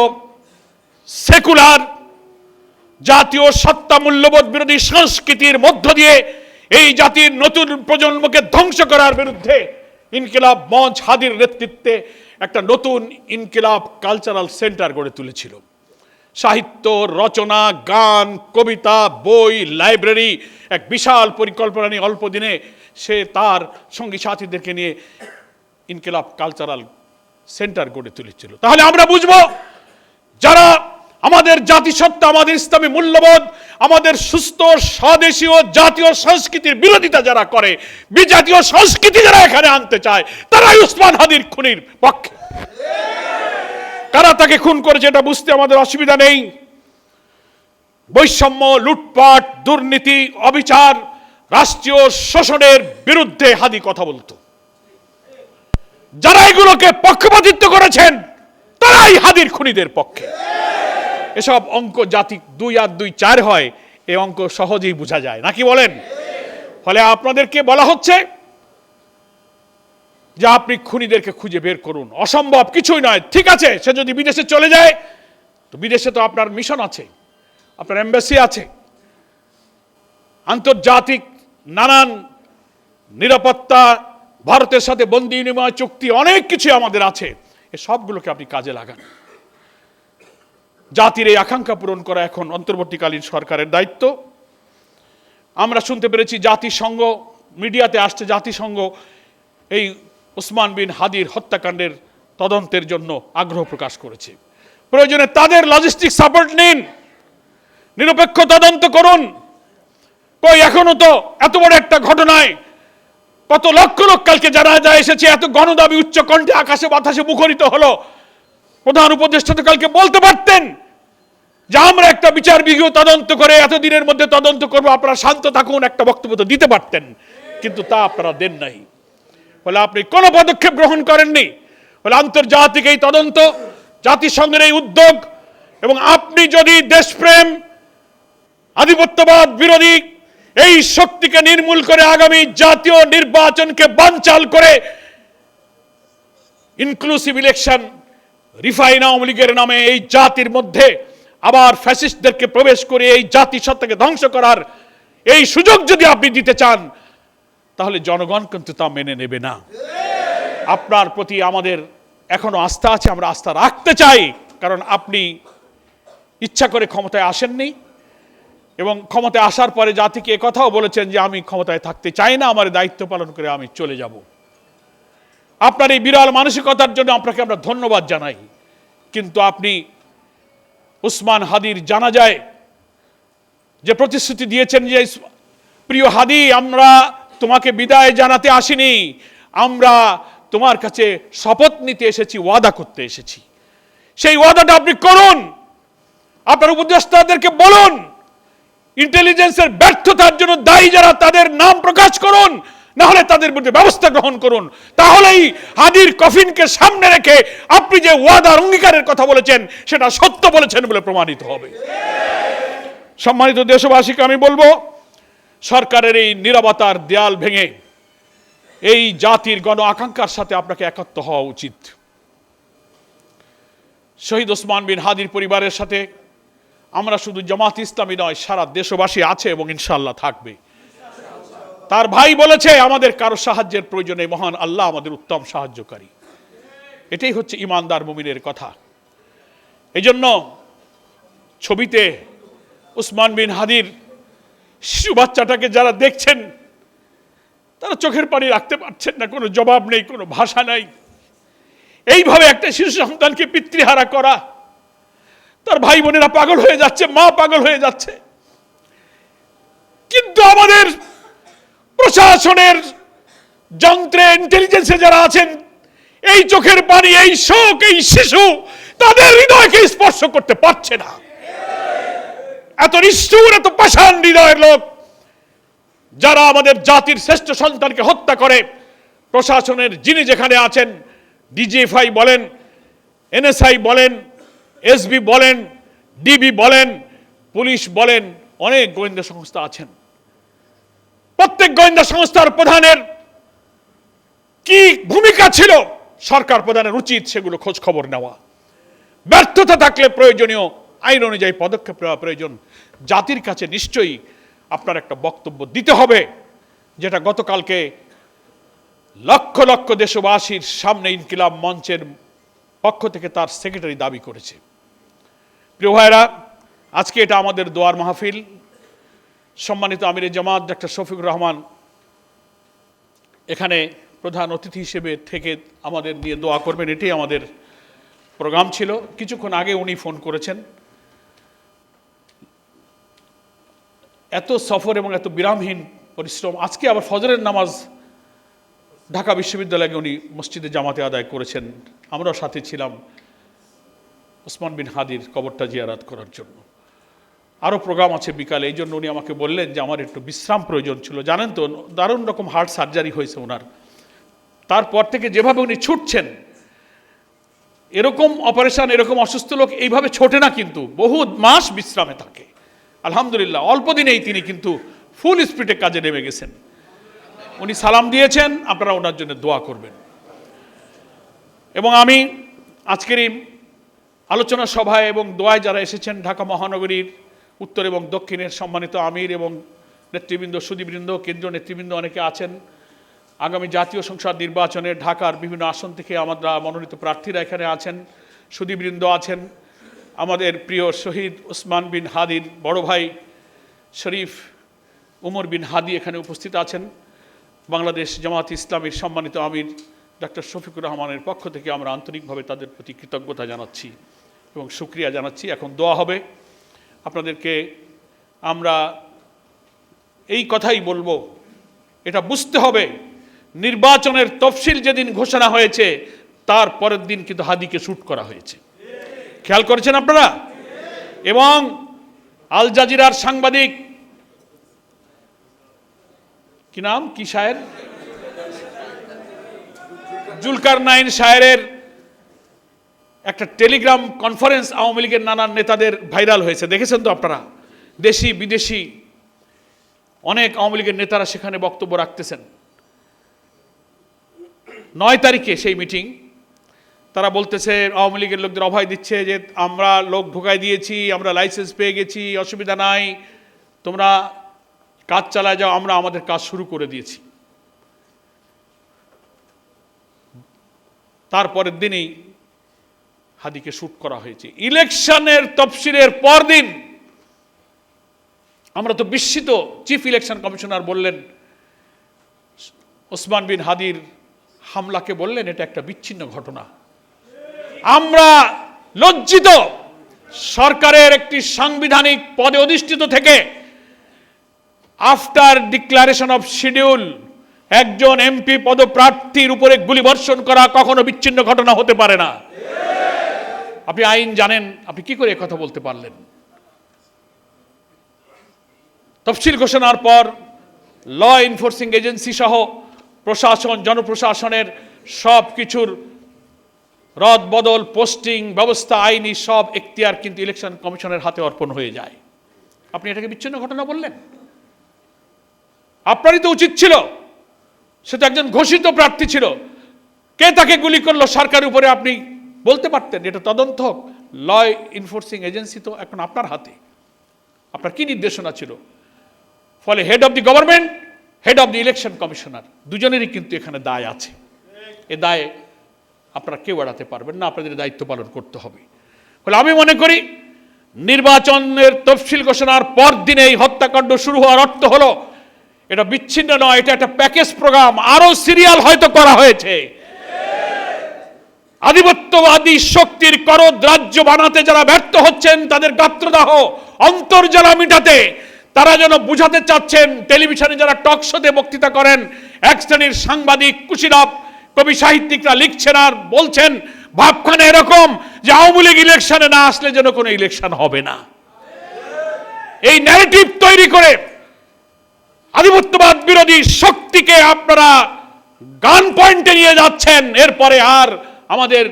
সেকুলার, জাতীয় সত্তা মূল্যবোধ বিরোধী সংস্কৃতির মধ্য দিয়ে এই জাতির নতুন প্রজন্মকে ধ্বংস করার বিরুদ্ধে ইনকিলাব মঞ্চ হাদির নেতৃত্বে একটা নতুন ইনকিলাব কালচারাল সেন্টার গড়ে তুলেছিল। সাহিত্য, রচনা, গান, কবিতা, বই, লাইব্রেরি, এক বিশাল পরিকল্পনা নিয়ে অল্প দিনে সে তার সঙ্গী সাথীদেরকে নিয়ে ইনকিলাব কালচারাল সেন্টার গড়ে তুলেছিল। তাহলে আমরা বুঝবো, যারা আমাদের জাতিসত্তা, আমাদের ইসলামী মূল্যবোধ, আমাদের সুস্থ স্বদেশীয় জাতীয় সংস্কৃতির বিরোধিতা যারা করে, বিজাতীয় সংস্কৃতি যারা এখানে আনতে চায়, তারাই ওসমান হাদির খুনির পক্ষে। কারা তাকে খুন করেছে এটা বুঝতে আমাদের অসুবিধা নেই। বৈষম্য, লুটপাট, দুর্নীতি, অবিচার, রাষ্ট্রীয় শোষণের বিরুদ্ধে হাদি কথা বলতো। যারা এগুলোকে পক্ষপাতিত্ব করেছেন তারাই হাদির খুনিদের পক্ষে। এসব অঙ্ক জাতি 2 আর 2 4 হয়, এই অঙ্ক সহজেই বোঝা যায়, নাকি বলেন? ফলে আপনাদেরকে বলা হচ্ছে যে আপনি খুনিদেরকে খুঁজে বের করুন। অসম্ভব কিছুই নয়। ঠিক আছে, সে যদি বিদেশে চলে যায় তো বিদেশে তো আপনার মিশন আছে, আপনার এমবাসি আছে, আন্তর্জাতিক নানান নিরাপত্তা, ভারতের সাথে বন্দি বিনিময় চুক্তি, অনেক কিছু আমাদের আছে। এ সবগুলোকে আপনি কাজে লাগান। জাতির এই আকাঙ্ক্ষা পূরণ করা এখন অন্তর্বর্তীকালীন সরকারের দায়িত্ব। আমরা শুনতে পেরেছি জাতিসংঘ, মিডিয়াতে আসছে, জাতিসংঘ এই ওসমান বিন হাদির হত্যাকাণ্ডের তদন্তের জন্য আগ্রহ প্রকাশ করেছে। প্রয়োজনে তাদের লজিস্টিক সাপোর্ট নিন, নিরপেক্ষ তদন্ত করুন। কই এখনো তো এত বড় একটা ঘটনায় কত লক্ষ লোক কালকে জানাজা এসেছে, এত গণদাবি উচ্চ কণ্ঠে আকাশে বাতাসে মুখরিত হলো। প্রধান উপদেষ্টা তো কালকে বলতে পারতেন যে আমরা একটা বিচার বিভাগীয় তদন্ত করে এতদিনের মধ্যে তদন্ত করব, আপনারা শান্ত থাকুন, একটা বক্তব্য তো দিতে পারতেন, কিন্তু তা আপনারা দেন নাই। ফলে আপনি কোনো পদক্ষেপ গ্রহণ করেননি। ফলে আন্তর্জাতিক এই তদন্ত, জাতিসংঘের এই উদ্যোগ, এবং আপনি যদি দেশপ্রেম, আধিপত্যবাদ বিরোধী এই শক্তিকে নির্মূল করে আগামী জাতীয় নির্বাচনকে বানচাল করে ইনক্লুসিভ ইলেকশন, রিফাইন আওয়ামী লীগের নামে এই জাতির মধ্যে আবার ফ্যাসিস্টদেরকে প্রবেশ করে এই জাতিসত্তাকে ধ্বংস করার এই সুযোগ যদি আপনি দিতে চান, তাহলে জনগণ কিন্তু তা মেনে নেবে না। আপনার প্রতি আমাদের এখনো আস্থা আছে, আমরা আস্থা রাখতে চাই, কারণ আপনি ইচ্ছা করে ক্ষমতায় আসেননি, এবং ক্ষমতায় আসার পরে জাতিকে কথাও বলেছেন যে আমি ক্ষমতায় থাকতে চাই না, আমার দায়িত্ব পালন করে আমি চলে যাব। আপনার এই বিরল মানসিকতার জন্য আপনাকে আমরা ধন্যবাদ জানাই। কিন্তু আপনি ওসমান হাদির জানাজায় যে প্রতিশ্রুতি দিয়েছেন যে প্রিয় হাদি, আমরা তোমাকে বিদায় জানাতে আসিনি, আমরা তোমার কাছে শপথ নিতে এসেছি, ওয়াদা করতে এসেছি, সেই ওয়াদাটা আপনি করুন। আপনার উপদেষ্টাদেরকে বলুন, ইন্টেলিজেন্সের ব্যর্থতার জন্য দায়ী যারা তাদের নাম প্রকাশ করুন, না হলে তাদের বিরুদ্ধে ব্যবস্থা গ্রহণ করুন। তাহলেই হাদির কফিনকে সামনে রেখে আপনি যে ওয়াদার অঙ্গীকারের কথা বলেছেন সেটা সত্য বলেছেন বলে প্রমাণিত হবে। সম্মানিত দেশবাসীকে আমি বলবো, সরকারের এই নীরবতার দেয়াল ভেঙে এই জাতির গণ আকাঙ্ক্ষার সাথে আপনাকে একাত্ম হওয়া উচিত। শহীদ ওসমান বিন হাদির পরিবারের সাথে আমরা শুধু জামাত ইসলামী নয়, সারা দেশবাসী আছে এবং ইনশাআল্লাহ থাকবে। তার ভাই বলেছে আমাদের কারো সাহায্যের প্রয়োজনে মহান আল্লাহ আমাদের উত্তম সাহায্যকারী। এটাই হচ্ছে ইমানদার মুমিনের কথা। এজন্য ছবিতে ওসমান বিন হাদির শিশু বাচ্চাটাকে যারা দেখছেন তারা চোখের পানি রাখতে পারছেন না, কোনো জবাব নেই, কোনো ভাষা নাই। এইভাবে একটা শিশু সন্তানকে পিতৃহারা করা, তার ভাই বোনেরা পাগল হয়ে যাচ্ছে, মা পাগল হয়ে যাচ্ছে। কিন্তু আমাদের প্রশাসনের যন্ত্রে, ইন্টেলিজেন্সে যারা আছেন, এই চোখের পানি, এই শোক, এই শিশু তাদের হৃদয়কে স্পর্শ করতে পারছে না। এত নিষ্ঠুর, এত পাষাণ হৃদয়ের লোক যারা আমাদের জাতির শ্রেষ্ঠ সন্তানকে হত্যা করে। প্রশাসনের যিনি যেখানে আছেন, ডিজিএফআই বলেন, এনএসআই বলেন, এসবি বলেন, ডিবি বলেন, পুলিশ বলেন, অনেক গোয়েন্দা সংস্থা আছেন। প্রত্যেক গোয়েন্দা সংস্থার প্রধানের কি ভূমিকা ছিল, সরকার প্রধানের উচিত সেগুলো খোঁজ খবর নেওয়া। ব্যর্থতা থাকলে প্রয়োজনীয় আইন অনুযায়ী পদক্ষেপ নেওয়া প্রয়োজন। জাতির কাছে নিশ্চয়ই আপনার একটা বক্তব্য দিতে হবে, যেটা গতকালকে লক্ষ লক্ষ দেশবাসীর সামনে ইনকিলাব মঞ্চের পক্ষ থেকে তার সেক্রেটারি দাবি করেছে। প্রিয় ভাইরা, আজকে এটা আমাদের দোয়ার মাহফিল। সম্মানিত আমিরে জামাত ডক্টর শফিকুর রহমান এখানে প্রধান অতিথি হিসেবে থেকে আমাদের নিয়ে দোয়া করবেন, এটাই আমাদের প্রোগ্রাম ছিল। কিছুক্ষণ আগে উনি ফোন করেছেন। এত সফর এবং এত বিরামহীন পরিশ্রম, আজকে আবার ফজরের নামাজ ঢাকা বিশ্ববিদ্যালয়ে উনি মসজিদে জামাতে আদায় করেছেন। আমরাও সাথে ছিলাম ওসমান বিন হাদির কবরটা জিয়ারত করার জন্য। আরও প্রোগ্রাম আছে বিকালে, এই জন্য উনি আমাকে বললেন যে আমার একটু বিশ্রাম প্রয়োজন ছিল। জানেন তো, দারুণ রকম হার্ট সার্জারি হয়েছে ওনার। তারপর থেকে যেভাবে উনি ছুটছেন, এরকম অপারেশন, এরকম অসুস্থ লোক এইভাবে ছোটে না, কিন্তু বহু মাস বিশ্রামে থাকে। আলহামদুলিল্লাহ, অল্প দিনেই তিনি কিন্তু ফুল স্পিডে কাজে নেমে গেছেন। উনি সালাম দিয়েছেন, আপনারা ওনার জন্য দোয়া করবেন। এবং আমি আজকের এই আলোচনা সভায় এবং দোয়ায় যারা এসেছেন, ঢাকা মহানগরীর উত্তর এবং দক্ষিণের সম্মানিত আমির এবং নেতৃবৃন্দ, সুদীবৃন্দ, কেন্দ্রীয় নেতৃবৃন্দ অনেকে আছেন। আগামী জাতীয় সংসদ নির্বাচনে ঢাকার বিভিন্ন আসন থেকে আমরা মনোনীত প্রার্থীরা এখানে আছেন, সুদীবৃন্দ আছেন। আমাদের প্রিয় শহীদ ওসমান বিন হাদির বড় ভাই শরীফ উমর বিন হাদি এখানে উপস্থিত আছেন। বাংলাদেশ জামাত ইসলামীর সম্মানিত আমির ডক্টর শফিকুর রহমানের পক্ষ থেকে আমরা আন্তরিকভাবে তাদের প্রতি কৃতজ্ঞতা জানাচ্ছি এবং শুকরিয়া জানাচ্ছি। এখন দোয়া হবে। আপনাদেরকে আমরা এই কথাই বলবো, এটা বুঝতে হবে, নির্বাচনের তফসিল যেদিন ঘোষণা হয়েছে তার পরের দিন কিন্তু হাদিকে শ্যুট করা হয়েছে। খেয়াল করেছেন আপনারা? এবং আল জাজিরার সাংবাদিক কি নাম, কি শায়ের, জুলকারনাইন শায়েরের একটা টেলিগ্রাম কনফারেন্স আওয়ামী লীগের নানান নেতাদের ভাইরাল হয়েছে, দেখেছেন তো আপনারা? দেশি বিদেশি অনেক আওয়ামী লীগের নেতারা সেখানে বক্তব্য রাখতেছেন। 9 তারিখে সেই মিটিং, তারা বলতেছে আওয়ামী লীগের লোকদের অভয় দিচ্ছে যে আমরা লোক ঢোকাই দিয়েছি, আমরা লাইসেন্স পেয়ে গেছি, অসুবিধা নাই, তোমরা কাজ চালায় যাও, আমরা আমাদের কাজ শুরু করে দিয়েছি। তারপরের দিনই হাদিকে শ্যুট করা হয়েছে। ইলেকশনের তফসিলের পরদিন আমরা তো বিস্মিত। চিফ ইলেকশন কমিশনার বললেন, ওসমান বিন হাদির হামলাকে বললেন এটা একটা বিচ্ছিন্ন ঘটনা। আমরা লজ্জিত, সরকারের একটি সাংবিধানিক পদে অধিষ্ঠিত থেকে আফটার ডিক্লারেশন অফ শিডিউল একজন এমপি পদপ্রার্থীর উপরে গুলিবর্ষণ করা কখনো বিচ্ছিন্ন ঘটনা হতে পারে না। আপনি আইন জানেন, আপনি কি করে কথা বলতে পারলেন? তফসিল ঘোষণার পর ল এনফোর্সিং এজেন্সি সহ প্রশাসন, জনপ্রশাসনের সব কিছুর রদ বদল, পোস্টিং ব্যবস্থা, আইনি সব এখতিয়ার কিন্তু ইলেকশন কমিশনের হাতে অর্পণ হয়ে যায়। আপনি এটাকে বিচ্ছিন্ন ঘটনা বললেন? আপনারই তো উচিত ছিল, সে তো একজন ঘোষিত প্রার্থী ছিল, কে তাকে গুলি করলো সরকারের উপরে আপনি বলতে পারতেন। এটা তদন্ত হোক। ল এনফোর্সিং এজেন্সি তো এখন আপনার হাতে, আপনার কি নির্দেশনা ছিল? ফলে head of the government, head of the election commissioner দুজনেরই কিন্তু এখানে দায় আছে। এ দায় আপনারা কেউ এড়াতে পারবেন না, আপনাদের দায়িত্ব পালন করতে হবে। ফলে আমি মনে করি নির্বাচনের তফসিল ঘোষণার পর দিনে এই হত্যাকাণ্ড শুরু হওয়ার অর্থ হলো এটা বিচ্ছিন্ন নয়, এটা একটা প্যাকেজ প্রোগ্রাম, আরো সিরিয়াল হয়তো করা হয়েছে। আধিপত্যবাদী শক্তির করদ রাজ্য বানাতে যারা ব্যর্থ হচ্ছেন, তাদের গাত্রদাহ অন্তর্জলা মিটাতে তারা যেন বুঝাতে চাচ্ছেন, টেলিভিশনে যারা টক শোতে বক্তৃতা করেন, এক শ্রেণীর সাংবাদিক, কুশীলব, কবি সাহিত্যিকরা লিখছেন আর বলছেন ভাবখানে এরকম যে আওয়ামী লীগ ইলেকশনে না আসলে যেন কোনো ইলেকশন হবে না। এই ন্যারেটিভ তৈরি করে আধিপত্যবাদ বিরোধী শক্তিকে আপনারা গান পয়েন্টে নিয়ে যাচ্ছেন। এরপরে আর আমাদের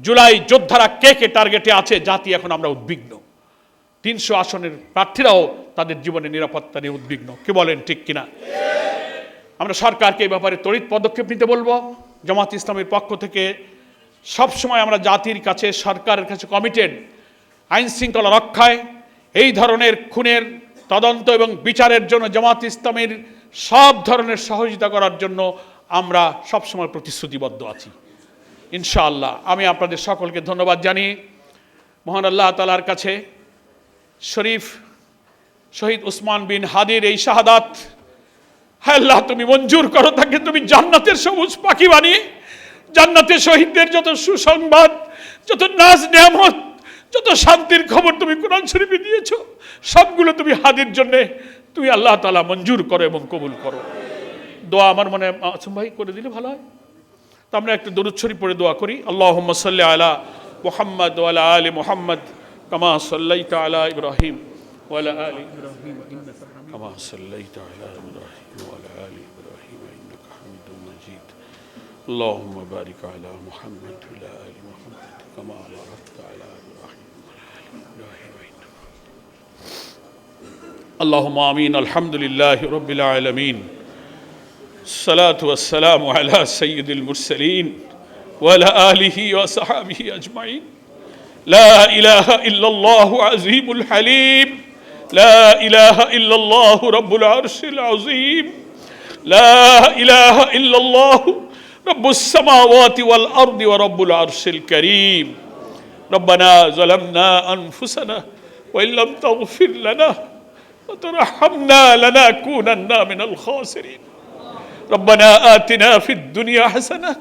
জুলাই যোদ্ধারা কে কে টার্গেটে আছে জাতি এখন আমরা উদ্বিগ্ন। 300 আসনের প্রার্থীরাও তাদের জীবনের নিরাপত্তা নিয়ে উদ্বিগ্ন। কি বলেন, ঠিক কিনা? আমরা সরকারকে এই ব্যাপারে তড়িৎ পদক্ষেপ নিতে বলবো। জামাত ইসলামের পক্ষ থেকে সবসময় আমরা জাতির কাছে, সরকারের কাছে কমিটেড আইন শৃঙ্খলা রক্ষায়, এই ধরনের খুনের তদন্ত এবং বিচারের জন্য জামাত ইসলামের সব ধরনের সহযোগিতা করার জন্য আমরা সবসময় প্রতিশ্রুতিবদ্ধ আছি ইনশাআল্লাহ। আমি আপনাদের সকলকে ধন্যবাদ জানিয়ে মহান আল্লাহ তাআলার কাছে শহীদ ওসমান বিন হাদির এই শাহাদাত, হ্যাঁ আল্লাহ তুমি মঞ্জুর করো তাকে, তুমি জান্নাতের সবুজ পাখি বানিয়ে জান্নাতের শহীদদের যত সুসংবাদ, যত নাজ নেয়ামত, যত শান্তির খবর তুমি কোরআন শরীফে দিয়েছো, সবগুলো তুমি হাদির জন্যে তুমি আল্লাহ তাআলা মঞ্জুর করো এবং কবুল করো। দোয়া আমার মনে আসুম ভাই করে দিলে ভালো হয়। তো আমরা একটু দরুদ শরীফ পড়ে দোয়া করি। আল্লাহুম্মা সাল্লি আলা মুহাম্মদ ওয়া আলা আলি মুহাম্মদ কামা সাল্লাইতা আলা ইব্রাহিম ওয়া আলা আলি ইব্রাহিম ইন্নাকা কামা সাল্লাইতা আলা ইব্রাহিম ওয়া আলা আলি ইব্রাহিম ইন্নাকা হামিদুম মাজিদ। আল্লাহুম্মা বারিক আলা মুহাম্মদ ওয়া আলা আলি মুহাম্মদ কামা বারাকতা আলা ইব্রাহিম ওয়া আলা আলি ইব্রাহিম ইন্নাকা আল্লাহুম্মা আমিন। আলহামদুলিল্লাহি রাব্বিল আলামিন। الصلاة والسلام على سيد المرسلين وعلى آله وصحبه أجمعين لا إله إلا الله عظيم الحليم لا إله إلا الله رب العرش العظيم لا إله إلا الله رب السماوات والأرض ورب العرش الكريم ربنا ظلمنا أنفسنا وإن لم تغفر لنا وترحمنا لنكونن من الخاسرين ربنا آتنا في الدنيا حسنة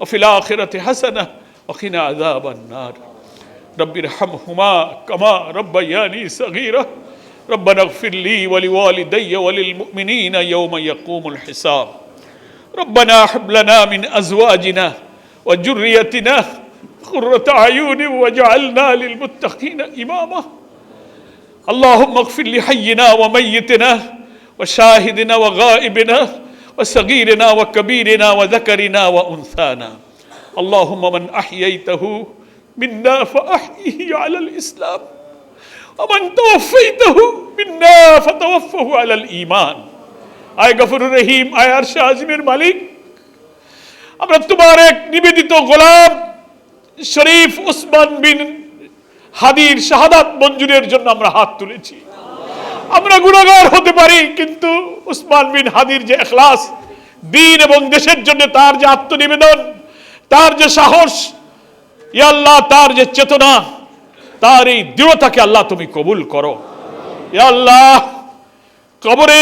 وفي الآخرة حسنة وقنا عذاب النار رب ارحمهما كما ربياني صغيرة ربنا اغفر لي ولوالدي وللمؤمنين يوم يقوم الحساب ربنا هب لنا من أزواجنا وذريتنا قرة أعين واجعلنا للمتقين إماما اللهم اغفر لحينا وميتنا وشاهدنا وغائبنا وصغيرنا وكبيرنا وذكرنا وأنثانا اللهم من أحييته منا فأحيه على الإسلام ومن توفيته منا فتوفه على الإيمان আয় গফুরুর রহিম, আয় আরশে আজিমের মালিক, আমরা তোমার এক নিবেদিত গোলাম শরীফ উসমান বিন হাদির শাহাদাত মঞ্জুরের জন্য আমরা হাত তুলেছি। আমরা গুনাহগার হতে পারি, কিন্তু উসমান বিন হাদির যে ইখলাস, দ্বীন এবং দেশের জন্য তার যে আত্মনিবেদন, তার যে সাহস, ইয়া আল্লাহ তার যে চেতনা, তার এই দৃঢ়তাকে আল্লাহ তুমি কবুল করো। ইয়া আল্লাহ কবরে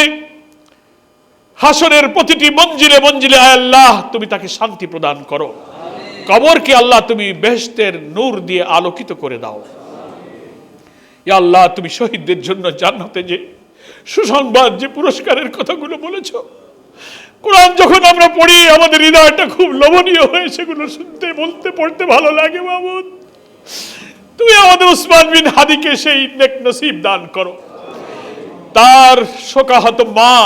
হাসরের প্রতিটি মঞ্জিলে মঞ্জিলে আয় আল্লাহ তুমি তাকে শান্তি প্রদান করো। কবরকে আল্লাহ তুমি বেহেশতের নূর দিয়ে আলোকিত করে দাও। ইয়া আল্লাহ তুমি শহীদদের জন্য জান্নাতে যে সুসংবাদ, যে পুরস্কারের কথাগুলো বলেছ, কোরআন যখন আমরা পড়ি আমাদের হৃদয়টা খুব লোভনীয় হয়ে সেগুলো শুনতে, বলতে, পড়তে ভালো লাগে। মাহমুদ তুমি আমাদের উসমান বিন হাদিকে সেই নেক নসিব দান করো। তার শোকাহত মা,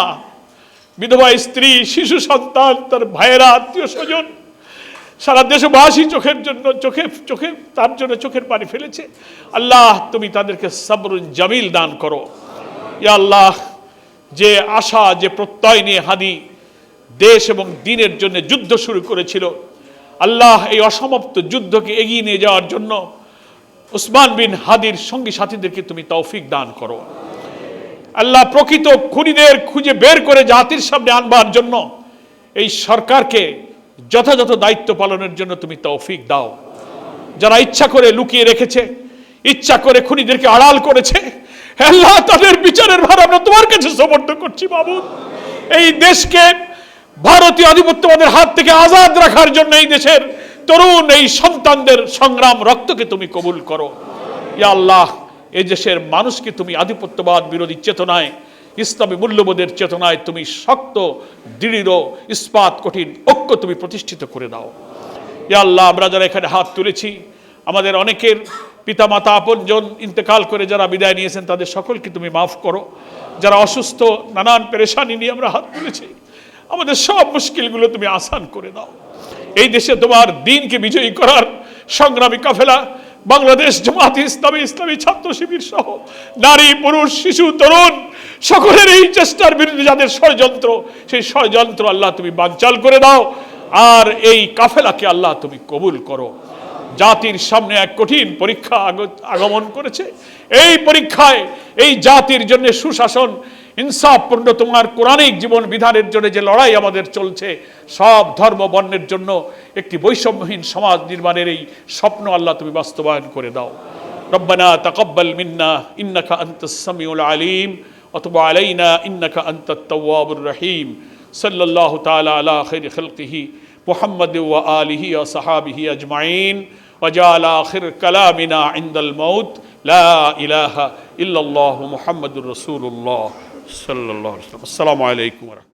বিধবা স্ত্রী, শিশু সন্তান, তার ভাইয়েরা, আত্মীয় স্বজন, সারা দেশবাসী চোখের জন্য চোখে তার জন্য চোখের পানি ফেলেছে। আল্লাহ তুমি তাদেরকে সবরুন জামিল দান করো। ইয়া আল্লাহ যে আশা, যে প্রত্যয় নিয়ে হাদি দেশ এবং দ্বীনের জন্য যুদ্ধ শুরু করেছিল, আল্লাহ এই অসমাপ্ত যুদ্ধকে এগিয়ে নিয়ে যাওয়ার জন্য উসমান বিন হাদির সঙ্গী সাথীদেরকে তুমি তৌফিক দান করো। আল্লাহ প্রকৃত খুনিদের খুঁজে বের করে জাতির সামনে আনবার জন্য এই সরকারকে যথাযথ দায়িত্ব পালনের জন্য তুমি তৌফিক দাও। যারা ইচ্ছা করে লুকিয়ে রেখেছে, ইচ্ছা করে খুনিদেরকে আড়াল করেছে, আল্লাহ তাদের বিচারের ভার আমরা তোমার কাছে সমর্থ করছি। মাবুদ এই দেশকে ভারতীয় আধিপত্যবাদের হাত থেকে আজাদ রাখার জন্য এই দেশের তরুণ এই সন্তানদের সংগ্রাম, রক্তকে তুমি কবুল করো। ইয়া আল্লাহ এই দেশের মানুষকে তুমি আধিপত্যবাদ বিরোধী চেতনায়, ইসলামী মূল্যবোধের চেতনায় তুমি শক্ত, দৃঢ়, ইস্পাত কঠিন ঐক্য তুমি প্রতিষ্ঠিত করে দাও। ইয়া আল্লাহ আমরা যারা এখানে হাত তুলেছি, আমাদের অনেকের পিতামাতা আপনজন ইন্তেকাল করে যারা বিদায় নিয়েছেন তাদের সকলকে তুমি মাফ করো। যারা অসুস্থ, নানান পেরেশানি নিয়ে আমরা হাত তুলেছি, আমাদের সব মুশকিলগুলো তুমি আসান করে দাও। এই দেশে তোমার দ্বীনকে বিজয়ী করার সংগ্রামী কাফেলা বাংলাদেশ জামাত ইসলামী, ইসলামী ছাত্র শিবির সহ নারী, পুরুষ, শিশু, তরুণ সকলের এই চেষ্টার বিরুদ্ধে যাদের ষড়যন্ত্র, সেই ষড়যন্ত্র আল্লাহ তুমি বানচাল করে দাও। আর এই কাফেলাকে আল্লাহ তুমি কবুল করো। জাতির সামনে এক কঠিন পরীক্ষা আগমন করেছে। এই পরীক্ষায় এই জাতির জন্য সুশাসন, ইনসাফপূর্ণ তোমার কোরআনিক জীবন বিধানের জন্য যে লড়াই আমাদের চলছে, সব ধর্ম বর্ণের জন্য একটি বৈষম্যহীন সমাজ নির্মাণের এই স্বপ্ন আল্লাহ তুমি বাস্তবায়ন করে দাও। রব্বানা তাকাব্বাল মিন্না ইন্নাকা আনতাস সামিউল আলিম ওয়া তুব আলাইনা ইন্নাকা আনতাত তাওয়াবুর রহিম। সাল্লাল্লাহু তাআলা আলা খাইরি খালকিহি মুহাম্মাদ ওয়া আলিহি ওয়া সাহাবিহি আজমাইন ওয়া জাআলা আখির কালামিনা ইনদাল মাউত লা ইলাহা ইল্লাল্লাহু মুহাম্মাদুর রাসূলুল্লাহ সাল্লাল্লাহু আলাইহি ওয়া সাল্লাম। আসসালামু আলাইকুম।